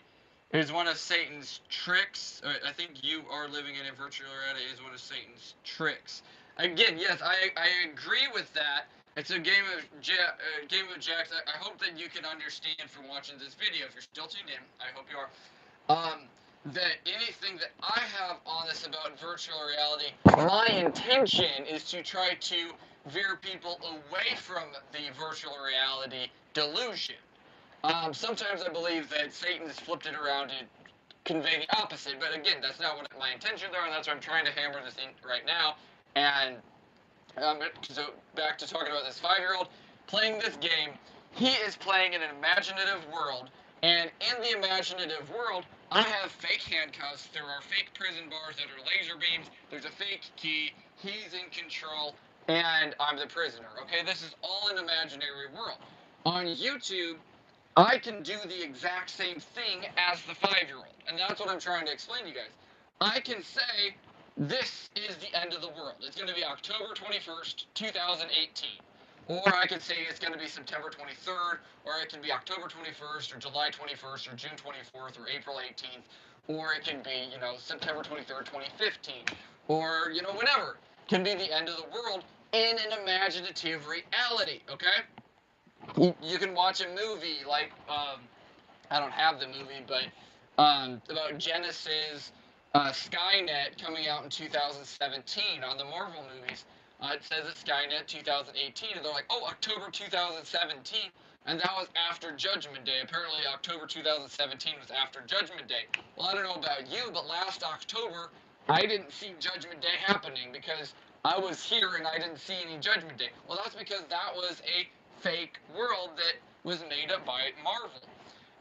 is one of Satan's tricks. I think you are living in a virtual reality is one of Satan's tricks. Again, yes, I agree with that. It's a game of jacks. I hope that you can understand from watching this video. If you're still tuned in, I hope you are. That anything that I have on this about virtual reality, my intention is to try to veer people away from the virtual reality delusion. Sometimes I believe that Satan's flipped it around to convey the opposite, but again, that's not what my intentions are, and that's why I'm trying to hammer this in right now. And so back to talking about this 5-year-old playing this game. He is playing in an imaginative world, and in the imaginative world, I have fake handcuffs. There are fake prison bars that are laser beams. There's a fake key. He's in control, and I'm the prisoner. Okay, this is all an imaginary world. On YouTube, I can do the exact same thing as the 5-year-old, and that's what I'm trying to explain to you guys. I can say this is the end of the world. It's going to be October 21st, 2018. Or I could say it's going to be September 23rd, or it can be October 21st, or July 21st, or June 24th, or April 18th, or it can be, September 23rd, 2015, or, whenever. It can be the end of the world in an imaginative reality, okay? You can watch a movie like, I don't have the movie, but about Genesis, Skynet coming out in 2017 on the Marvel movies. It says it's Skynet 2018, and they're like, oh, October 2017, and that was after Judgment Day. Apparently, October 2017 was after Judgment Day. Well, I don't know about you, but last October, I didn't see Judgment Day happening because I was here and I didn't see any Judgment Day. Well, that's because that was a fake world that was made up by Marvel.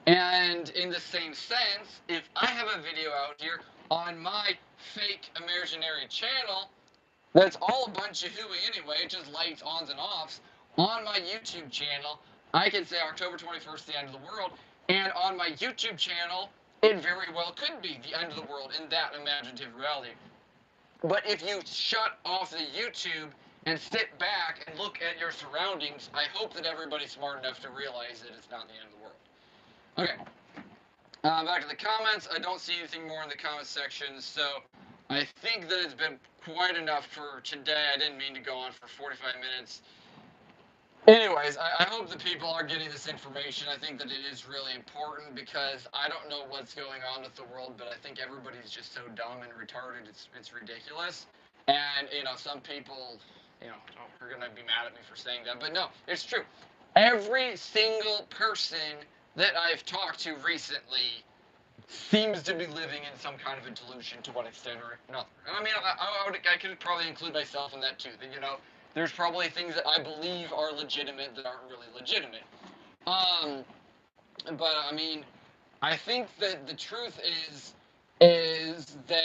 And in the same sense, if I have a video out here on my fake imaginary channel, that's all a bunch of hooey anyway, just lights, ons, and offs, on my YouTube channel, I can say October 21st, the end of the world, and on my YouTube channel, it very well could be the end of the world in that imaginative reality. But if you shut off the YouTube and sit back and look at your surroundings, I hope that everybody's smart enough to realize that it's not the end of the world. Okay, back to the comments. I don't see anything more in the comments section, so I think that it's been quite enough for today. I didn't mean to go on for 45 minutes. Anyways, I hope that people are getting this information. I think that it is really important because I don't know what's going on with the world, but I think everybody's just so dumb and retarded. It's ridiculous. And some people, are gonna be mad at me for saying that, but no, it's true. Every single person that I've talked to recently seems to be living in some kind of a delusion to what extent or another. I mean, I could probably include myself in that too. That there's probably things that I believe are legitimate that aren't really legitimate. Um, but I mean, I think that the truth is that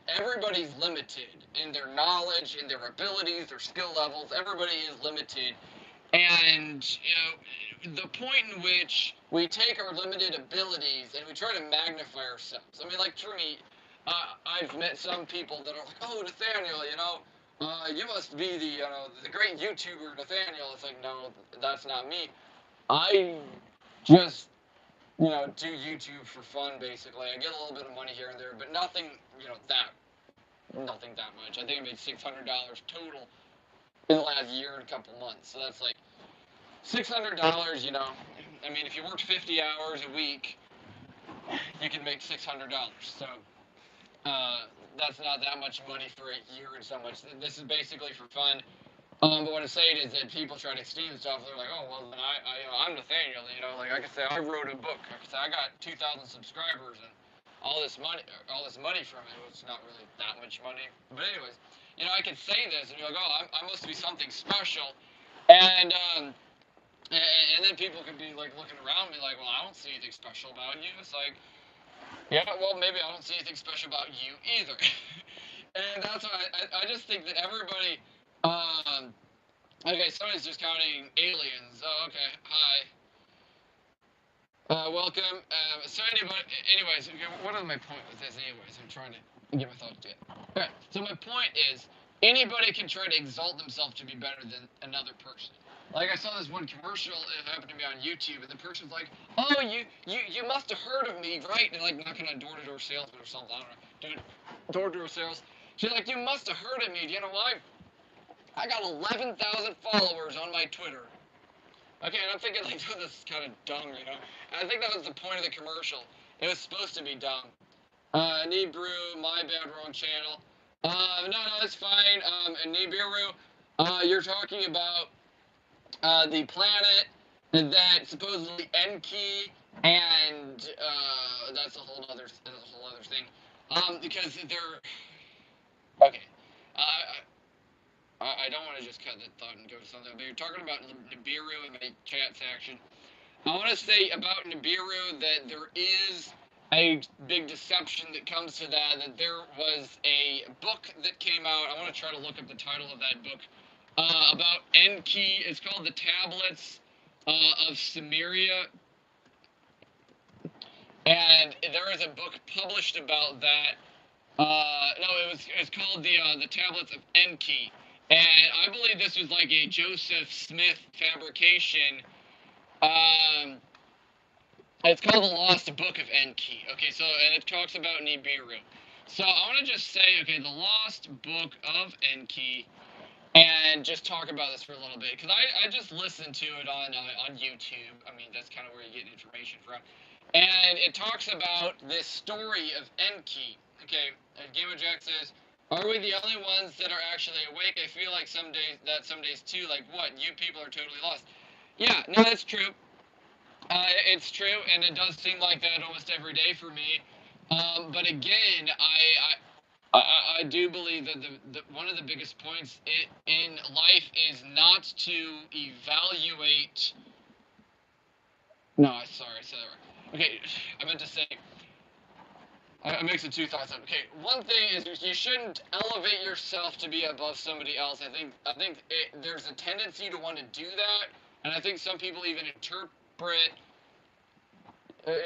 everybody's limited in their knowledge, in their abilities, their skill levels. Everybody is limited, and the point in which we take our limited abilities and we try to magnify ourselves. I mean, like for me, I've met some people that are like, "Oh, Nathaniel, you must be the great YouTuber Nathaniel." It's like, no, that's not me. I just do YouTube for fun, basically. I get a little bit of money here and there, but nothing, nothing that much. I think I made $600 total in the last year and a couple months. So that's like $600. I mean, if you worked 50 hours a week, you can make $600. So that's not that much money for a year and so much. This is basically for fun. But what I'm saying is that people try to steam stuff. They're like, oh, well, then I'm Nathaniel. Like I could say I wrote a book. I could say I got 2,000 subscribers and all this money from it. It's not really that much money. But anyways, I could say this and you're like, oh, I must be something special. And then people could be like looking around me like, well, I don't see anything special about you. It's like, yeah, well, maybe I don't see anything special about you either. And that's why I just think that everybody. Okay, somebody's just counting aliens. Oh, okay. Hi. Welcome. Anyways, what is my point with this? Anyways, I'm trying to get my thoughts to it. Alright, so my point is, anybody can try to exalt themselves to be better than another person. Like I saw this one commercial, it happened to me on YouTube, and the person's like, "Oh, you must have heard of me, right?" And like knocking on door-to-door salesman or something. I don't know, door-to-door sales. She's like, "You must have heard of me. Do you know why? I got 11,000 followers on my Twitter." Okay, and I'm thinking like, oh, this is kind of dumb. And I think that was the point of the commercial. It was supposed to be dumb. Nibiru, my bad, wrong channel. No, it's fine. And Nibiru, you're talking about the planet that supposedly Enki, and that's a whole other thing. Because they're okay. I don't want to just cut that thought and go to something. But you're talking about Nibiru in my chat section. I want to say about Nibiru that there is a big deception that comes to that. That there was a book that came out. I want to try to look up the title of that book about Enki. It's called The Tablets of Sumeria. And there is a book published about that. No, it was called the Tablets of Enki. And I believe this was like a Joseph Smith fabrication. It's called The Lost Book of Enki. Okay, so, and it talks about Nibiru. So I want to just say, okay, The Lost Book of Enki, and just talk about this for a little bit. Because I just listened to it on YouTube. I mean, that's kind of where you get information from. And it talks about this story of Enki. Okay, and Game of Jack says, "Are we the only ones that are actually awake? I feel like some days too, like what? You people are totally lost." Yeah, no, that's true. It's true, and it does seem like that almost every day for me. But again, I do believe that one of the biggest points in life is not to evaluate. No, sorry, I said that wrong. Okay, I meant to say. I mixed two thoughts up. Okay, one thing is you shouldn't elevate yourself to be above somebody else. I think there's a tendency to want to do that, and I think some people even interpret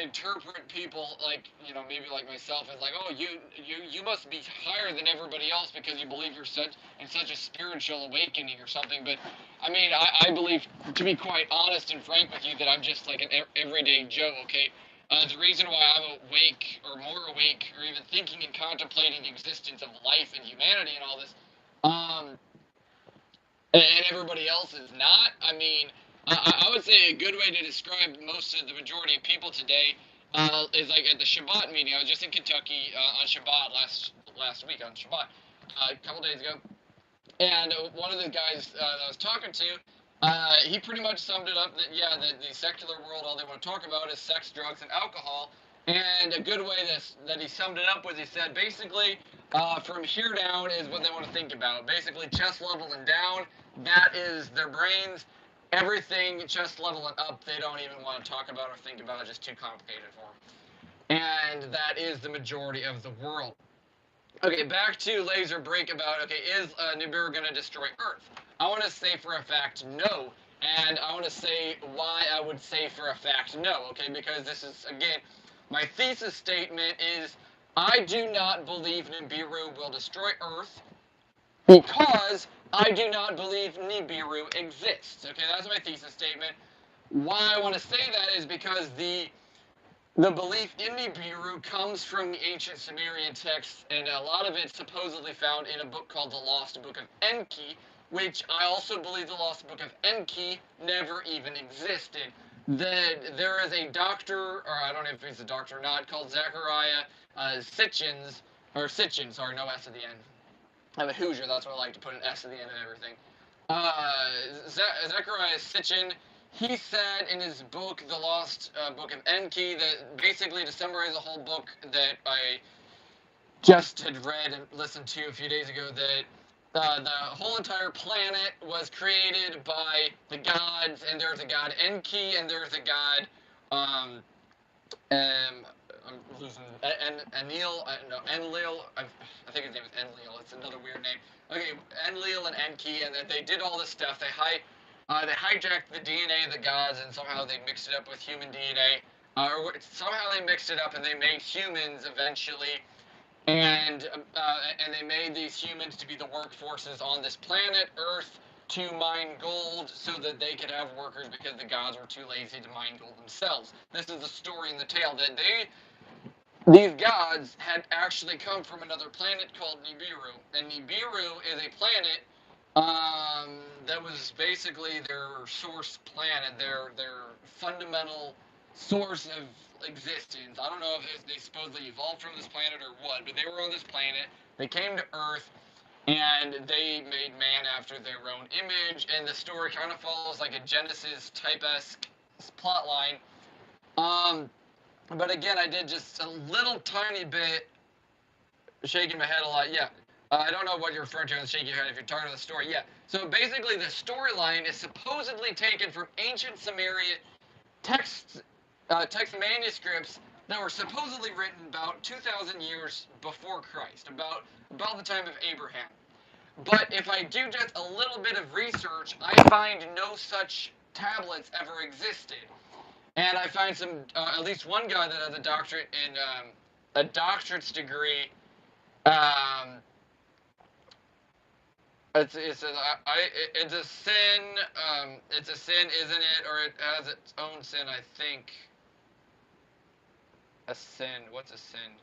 interpret people like, maybe like myself as like, oh, you must be higher than everybody else because you believe you're such a spiritual awakening or something. But I mean, I believe, to be quite honest and frank with you, that I'm just like an everyday Joe. Okay. The reason why I'm awake, or more awake, or even thinking and contemplating the existence of life and humanity and all this, um, and everybody else is not. I mean, I would say a good way to describe most of the majority of people today is like at the Shabbat meeting. I was just in Kentucky on Shabbat last week on Shabbat, a couple days ago, and one of the guys that I was talking to, he pretty much summed it up that yeah, the secular world, all they want to talk about is sex, drugs, and alcohol. And a good way that he summed it up was, he said basically from here down is what they want to think about. Basically, chest level and down, that is their brains. Everything chest level and up, they don't even want to talk about or think about. It's just too complicated for them. And that is the majority of the world. Okay, back to laser break about, okay, is Nibiru going to destroy Earth? I want to say for a fact no, and I want to say why I would say for a fact no, okay, because this is, again, my thesis statement is I do not believe Nibiru will destroy Earth because I do not believe Nibiru exists, okay, that's my thesis statement. Why I want to say that is because the belief in Nibiru comes from the ancient Sumerian texts, and a lot of it's supposedly found in a book called the Lost Book of Enki, which I also believe the Lost Book of Enki never even existed. There is a doctor, or I don't know if he's a doctor or not, called Zechariah Sitchin, or Sitchin, sorry, no S at the end. I'm a Hoosier, that's why I like to put an S at the end of everything. Zechariah Sitchin, he said in his book, The Lost Book of Enki, that basically, to summarize the whole book that I just had read and listened to a few days ago, that the whole entire planet was created by the gods, and there's a god Enki, and there's a god, um, I'm losing, Enlil, no, Enlil, I think his name is Enlil, it's another weird name. Okay, Enlil and Enki, and they did all this stuff. They hijacked the DNA of the gods, and somehow they mixed it up with human DNA. Or somehow they mixed it up, and they made humans eventually, and they made these humans to be the workforces on this planet Earth to mine gold so that they could have workers because the gods were too lazy to mine gold themselves. This is the story in the tale that these gods had actually come from another planet called Nibiru, and Nibiru is a planet that was basically their source planet, their fundamental source of existence. I don't know if they supposedly evolved from this planet or what, but they were on this planet. They came to Earth, and they made man after their own image. And the story kind of follows like a Genesis type-esque plot line. But again, I did just a little tiny bit shaking my head a lot. Yeah. I don't know what you're referring to as shaking your head if you're talking about the story. Yeah. So basically, the storyline is supposedly taken from ancient Sumerian texts, text manuscripts that were supposedly written about 2,000 years before Christ, about the time of Abraham. But if I do just a little bit of research, I find no such tablets ever existed. And I find at least one guy that has a doctorate in a doctorate's degree. Um, it's a sin. It's a sin, isn't it? Or it has its own sin, I think. A sin. What's a sin?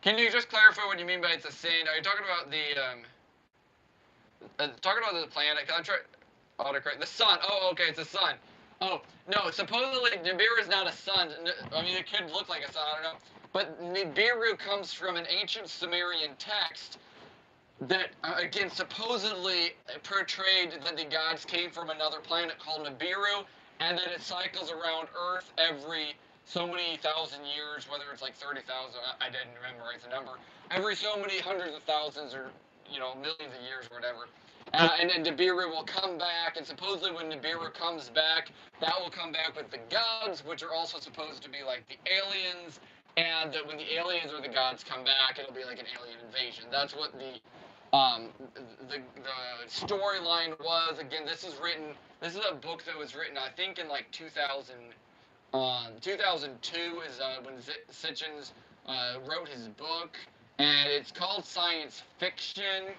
Can you just clarify what you mean by it's a sin? Are you talking about the planet? Can I try autocorrect? The sun. Oh, okay, it's a sun. Oh no, supposedly Nibiru is not a sun. I mean, it could look like a sun. I don't know. But Nibiru comes from an ancient Sumerian text that, again, supposedly portrayed that the gods came from another planet called Nibiru, and that it cycles around Earth every so many thousand years, whether it's like 30,000, I didn't memorize the number, every so many hundreds of thousands or, millions of years or whatever. And then Nibiru will come back, and supposedly when Nibiru comes back, that will come back with the gods, which are also supposed to be like the aliens, and that when the aliens or the gods come back, it'll be like an alien invasion. That's what um, the storyline was. Again, this is a book that was written, I think, in like 2000. 2002 is when Sitchin's wrote his book, and it's called science fiction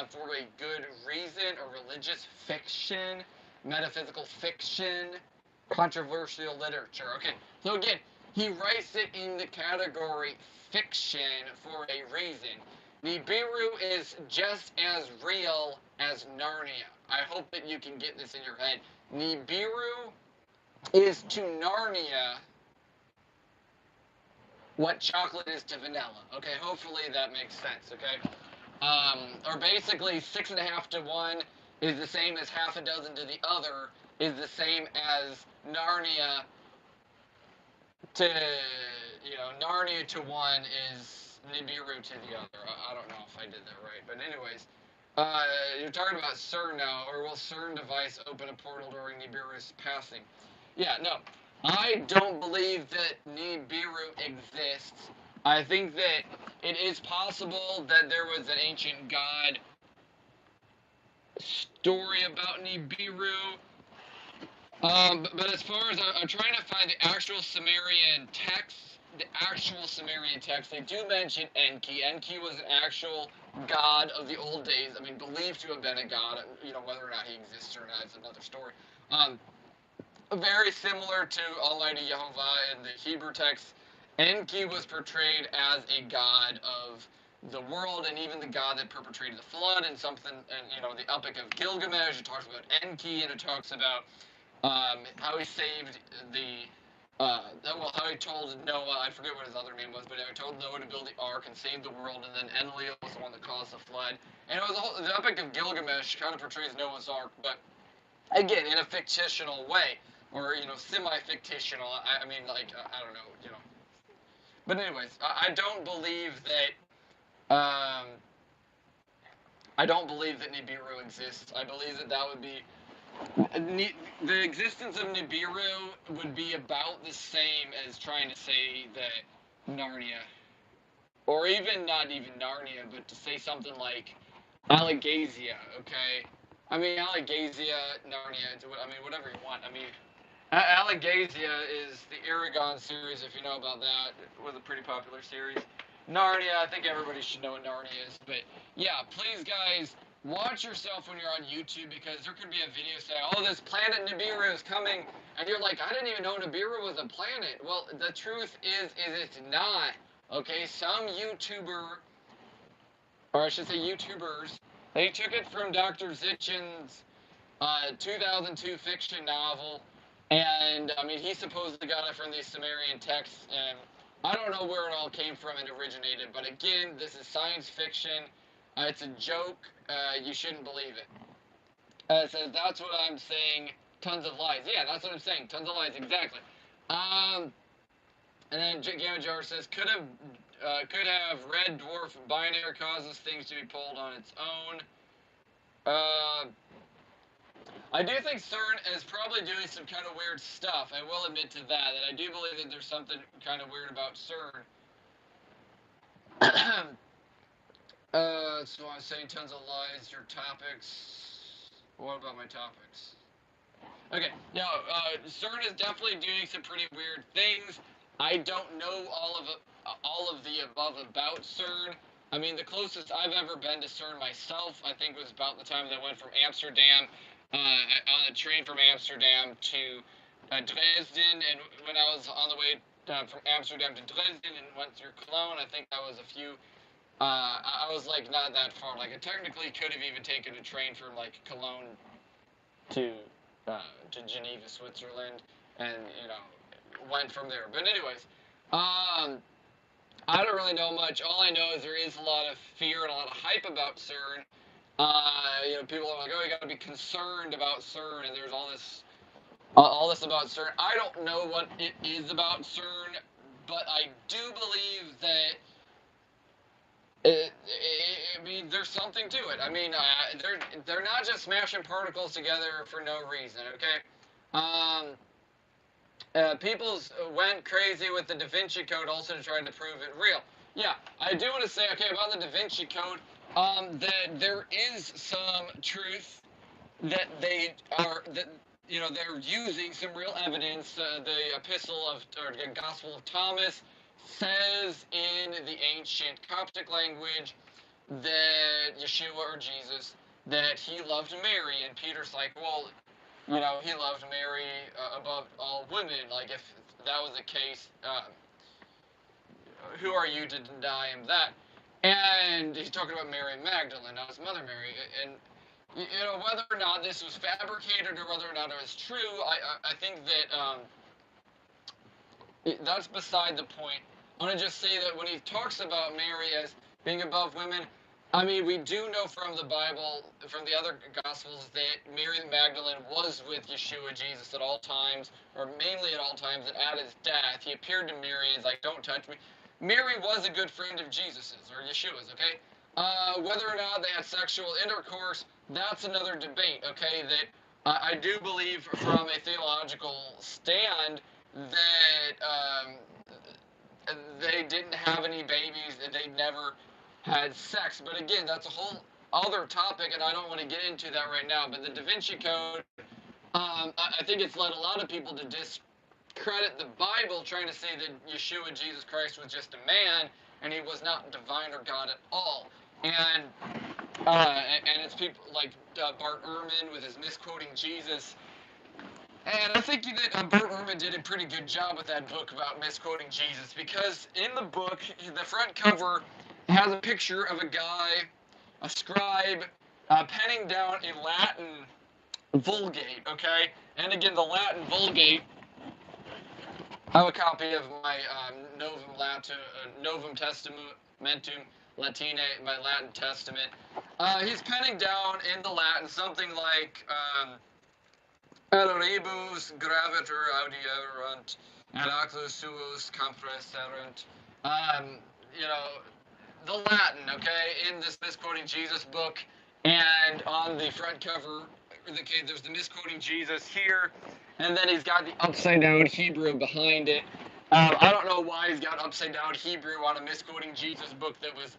for a good reason, a religious fiction, metaphysical fiction, controversial literature. Okay, so again, he writes it in the category fiction for a reason. Nibiru is just as real as Narnia. I hope that you can get this in your head. Nibiru is to Narnia what chocolate is to vanilla. Okay, hopefully that makes sense. Okay, or basically 6.5 to 1 is the same as half a dozen to the other is the same as Narnia to Narnia to 1 is Nibiru to the other. I don't know if I did that right, but anyways. You're talking about CERN now, or will CERN device open a portal during Nibiru's passing? Yeah, no. I don't believe that Nibiru exists. I think that it is possible that there was an ancient god story about Nibiru. But as far as I'm trying to find the actual Sumerian text, they do mention Enki. Enki was an actual god of the old days. I mean, believed to have been a god. Whether or not he exists or not is another story. Very similar to Almighty Jehovah in the Hebrew text. Enki was portrayed as a god of the world, and even the god that perpetrated the flood, and the Epic of Gilgamesh. It talks about Enki, and it talks about how he saved how he told Noah, I forget what his other name was, but he told Noah to build the ark and save the world, and then Enlil was the one that caused the flood. And the Epic of Gilgamesh kind of portrays Noah's ark, but again, in a fictional way, or, semi-fictional. I mean, I don't know. But anyways, I don't believe that, Nibiru exists. I believe that would be the existence of Nibiru would be about the same as trying to say that Narnia, or even not even Narnia, but to say something like Allegazia, okay? I mean, Allegazia, Narnia, whatever you want. I mean, Allegazia is the Aragon series, if you know about that. It was a pretty popular series. Narnia, I think everybody should know what Narnia is. But yeah, please, guys, watch yourself when you're on YouTube, because there could be a video saying, oh, this planet Nibiru is coming, and you're like, I didn't even know Nibiru was a planet. Well, the truth is it's not. Okay, some YouTuber, or I should say YouTubers, they took it from Dr. Zitchin's 2002 fiction novel, and I mean, he supposedly got it from these Sumerian texts, and I don't know where it all came from and originated, but again, this is science fiction. It's a joke. You shouldn't believe it. It says, that's what I'm saying, tons of lies. Yeah, that's what I'm saying, tons of lies, exactly. And then Gamma Jar says, could have red dwarf binary causes things to be pulled on its own. I do think CERN is probably doing some kind of weird stuff. I will admit to that I do believe that there's something kind of weird about CERN. So I'm saying tons of lies. Your topics. What about my topics? Okay, now, CERN is definitely doing some pretty weird things. I don't know all of the above about CERN. I mean, the closest I've ever been to CERN myself, I think, was about the time that I went from Amsterdam, on a train from Amsterdam to Dresden, and when I was on the way from Amsterdam to Dresden and went through Cologne, I think that was a few, I was, like, not that far. Like, I technically could have even taken a train from, like, Cologne to Geneva, Switzerland, and, went from there. But anyways, I don't really know much. All I know is there is a lot of fear and a lot of hype about CERN. People are like, oh, you got to be concerned about CERN, and there's all this about CERN. I don't know what it is about CERN, but I do believe that I mean, there's something to it. I mean, they're not just smashing particles together for no reason, okay? People went crazy with the Da Vinci Code also to try to prove it real. Yeah, I do want to say, okay, about the Da Vinci Code, that there is some truth that they're using some real evidence. The Epistle of, or the Gospel of Thomas says in the ancient Coptic language that Yeshua or Jesus, that he loved Mary, and Peter's like, well, he loved Mary above all women. Like, if that was the case, who are you to deny him that? And he's talking about Mary Magdalene, not his mother Mary. And whether or not this was fabricated or whether or not it was true, I think that that's beside the point. I want to just say that when he talks about Mary as being above women, I mean, we do know from the Bible, from the other Gospels, that Mary Magdalene was with Yeshua, Jesus, at all times, or mainly at all times, and at his death, he appeared to Mary and was like, don't touch me. Mary was a good friend of Jesus's, or Yeshua's, okay? Whether or not they had sexual intercourse, that's another debate, okay? That I do believe from a theological stand that they didn't have any babies and they never had sex. But again, that's a whole other topic, and I don't want to get into that right now. But the Da Vinci Code, I think it's led a lot of people to discredit the Bible, trying to say that Yeshua, Jesus Christ, was just a man and he was not divine or God at all. And it's people like Bart Ehrman with his misquoting Jesus. And I think that Bert Ehrman did a pretty good job with that book about misquoting Jesus, because in the book, the front cover has a picture of a guy, a scribe, penning down a Latin Vulgate, okay? And again, the Latin Vulgate, I have a copy of my Novum Testamentum Latine, my Latin Testament. He's penning down in the Latin something like... ad rebus graviter audierunt, ad actus suos compresserunt. Um, you know, the Latin, okay, in this misquoting Jesus book, and on the front cover, okay, there's the misquoting Jesus here, and then he's got the upside down Hebrew behind it. I don't know why he's got upside down Hebrew on a misquoting Jesus book that was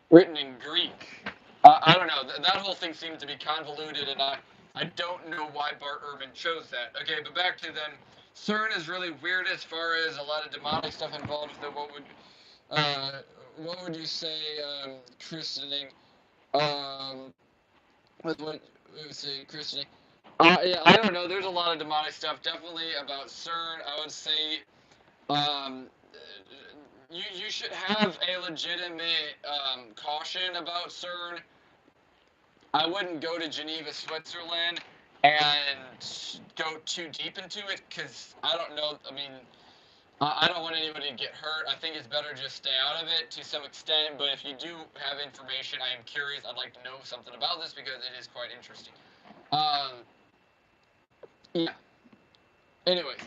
written in Greek. I don't know. That whole thing seems to be convoluted, and I don't know why Bart Ehrman chose that. Okay, but back to then. CERN is really weird as far as a lot of demonic stuff involved with it. What would you say, christening? With what we would say christening? Yeah, I don't know. There's a lot of demonic stuff. Definitely about CERN. I would say, um, you should have a legitimate caution about CERN. I wouldn't go to Geneva, Switzerland, and go too deep into it, because I don't know. I mean, I don't want anybody to get hurt. I think it's better just stay out of it to some extent. But if you do have information, I am curious. I'd like to know something about this because it is quite interesting. Yeah. Anyways,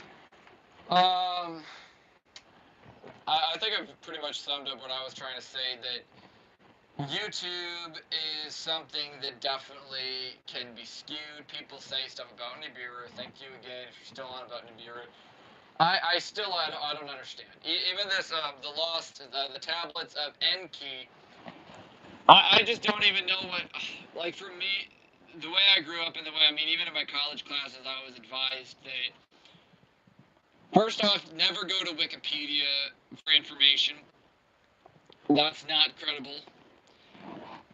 um, I think I've pretty much summed up what I was trying to say. That YouTube is something that definitely can be skewed. People say stuff about Nibiru. Thank you again if you're still on about Nibiru. I still I don't understand. Even this the lost the tablets of Enki. I just don't even know what, like, for me, the way I grew up and the way, I mean, even in my college classes, I was advised that first off, never go to Wikipedia for information. That's not credible.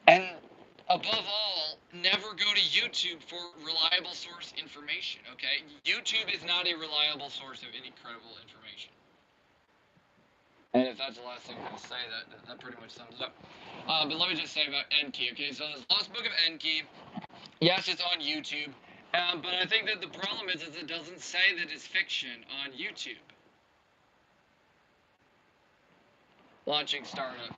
And above all, never go to YouTube for reliable source information, okay? YouTube is not a reliable source of any credible information. And if that's the last thing I'm going to say, that pretty much sums it up. But let me just say about Enki, okay? So this Lost Book of Enki, yes, it's on YouTube. But I think that the problem is it doesn't say that it's fiction on YouTube. Launching startup.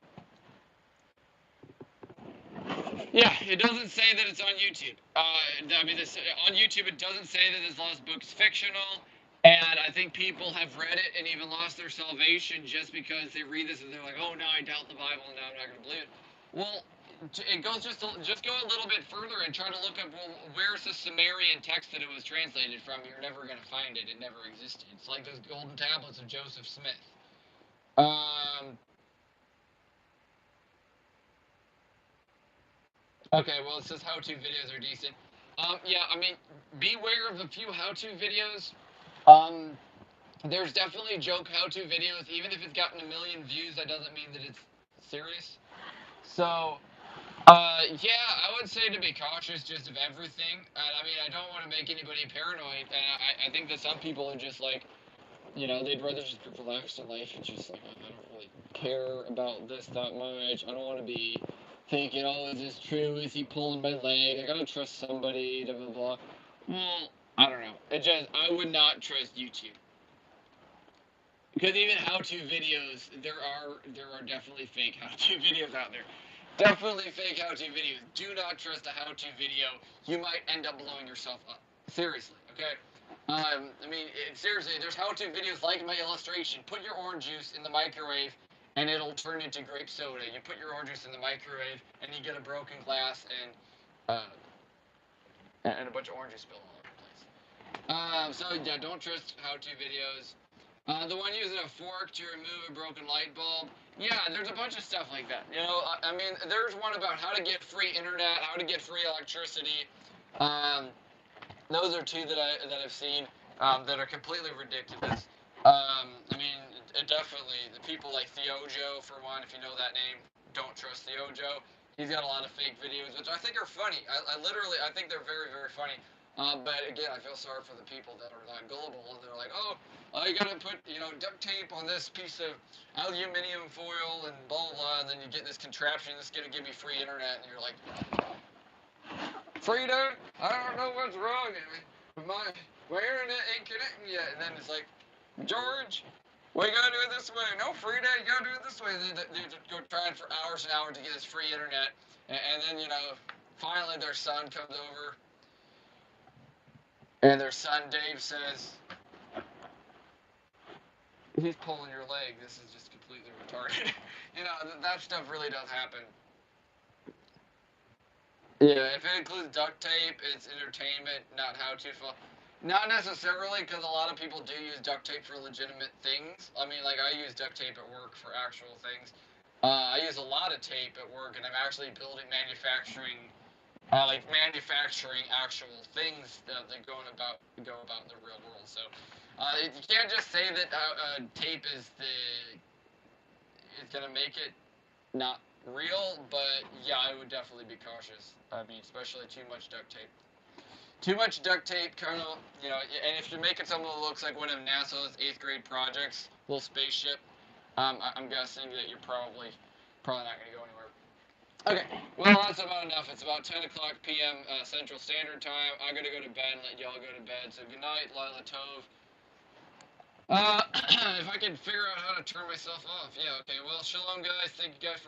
Yeah, it doesn't say that it's on YouTube. I mean, on YouTube, it doesn't say that this lost book is fictional. And I think people have read it and even lost their salvation just because they read this and they're like, oh, no, I doubt the Bible, and now I'm not going to believe it. Well, it goes just go a little bit further and try to look up, well, where's the Sumerian text that it was translated from? You're never going to find it. It never existed. It's like those golden tablets of Joseph Smith. Okay, well, it says how-to videos are decent. Yeah, I mean, beware of a few how-to videos. Um, there's definitely joke how-to videos. Even if it's gotten a million views, that doesn't mean that it's serious. So, yeah, I would say to be cautious just of everything. And I mean, I don't want to make anybody paranoid. And I think that some people are just like, they'd rather just be relaxed in life and just like, I don't really care about this that much. I don't want to be thinking, oh, is this true? Is he pulling my leg? I gotta trust somebody, blah, blah, blah. Well, I don't know. I would not trust YouTube. Because even how-to videos, there are definitely fake how-to videos out there. Definitely fake how-to videos. Do not trust a how-to video. You might end up blowing yourself up. Seriously, okay? I mean, seriously, there's how-to videos like my illustration. Put your orange juice in the microwave, and it'll turn into grape soda. You put your orange juice in the microwave, and you get a broken glass uh, and a bunch of orange juice spill all over the place. So yeah, don't trust how-to videos. The one using a fork to remove a broken light bulb. Yeah, there's a bunch of stuff like that. I mean, there's one about how to get free internet, how to get free electricity. Um, those are two that I've seen that are completely ridiculous. I mean, definitely the people like Theojo for one. If you know that name, don't trust Theojo. He's got a lot of fake videos, which I think are funny. I think they're very, very funny. But again, I feel sorry for the people that are that gullible. They're like, oh, you gotta put, duct tape on this piece of aluminum foil and blah, blah, blah, and then you get this contraption that's gonna give me free internet, and you're like, Frida, I don't know what's wrong. My internet ain't connecting yet. And then it's like, George, we gotta do it this way. No, Frida, you gotta do it this way. They just go trying for hours and hours to get this free internet. And then, finally their son comes over. And their son, Dave, says, he's pulling your leg. This is just completely retarded. That stuff really does happen. Yeah, if it includes duct tape, it's entertainment, not how to. Not necessarily, because a lot of people do use duct tape for legitimate things. I mean, like I use duct tape at work for actual things. I use a lot of tape at work, and I'm actually building manufacturing actual things that go about in the real world. So you can't just say that tape is gonna make it not real, but yeah, I would definitely be cautious. I mean, especially too much duct tape. Too much duct tape, kind of, and if you're making something that looks like one of NASA's eighth grade projects, little spaceship, I'm guessing that you're probably not going to go anywhere. Okay, well, that's about enough. It's about 10 o'clock p.m. Central Standard Time. I'm going to go to bed and let y'all go to bed. So good night, Lila Tove. If I can figure out how to turn myself off. Yeah, okay. Well, shalom, guys. Thank you guys for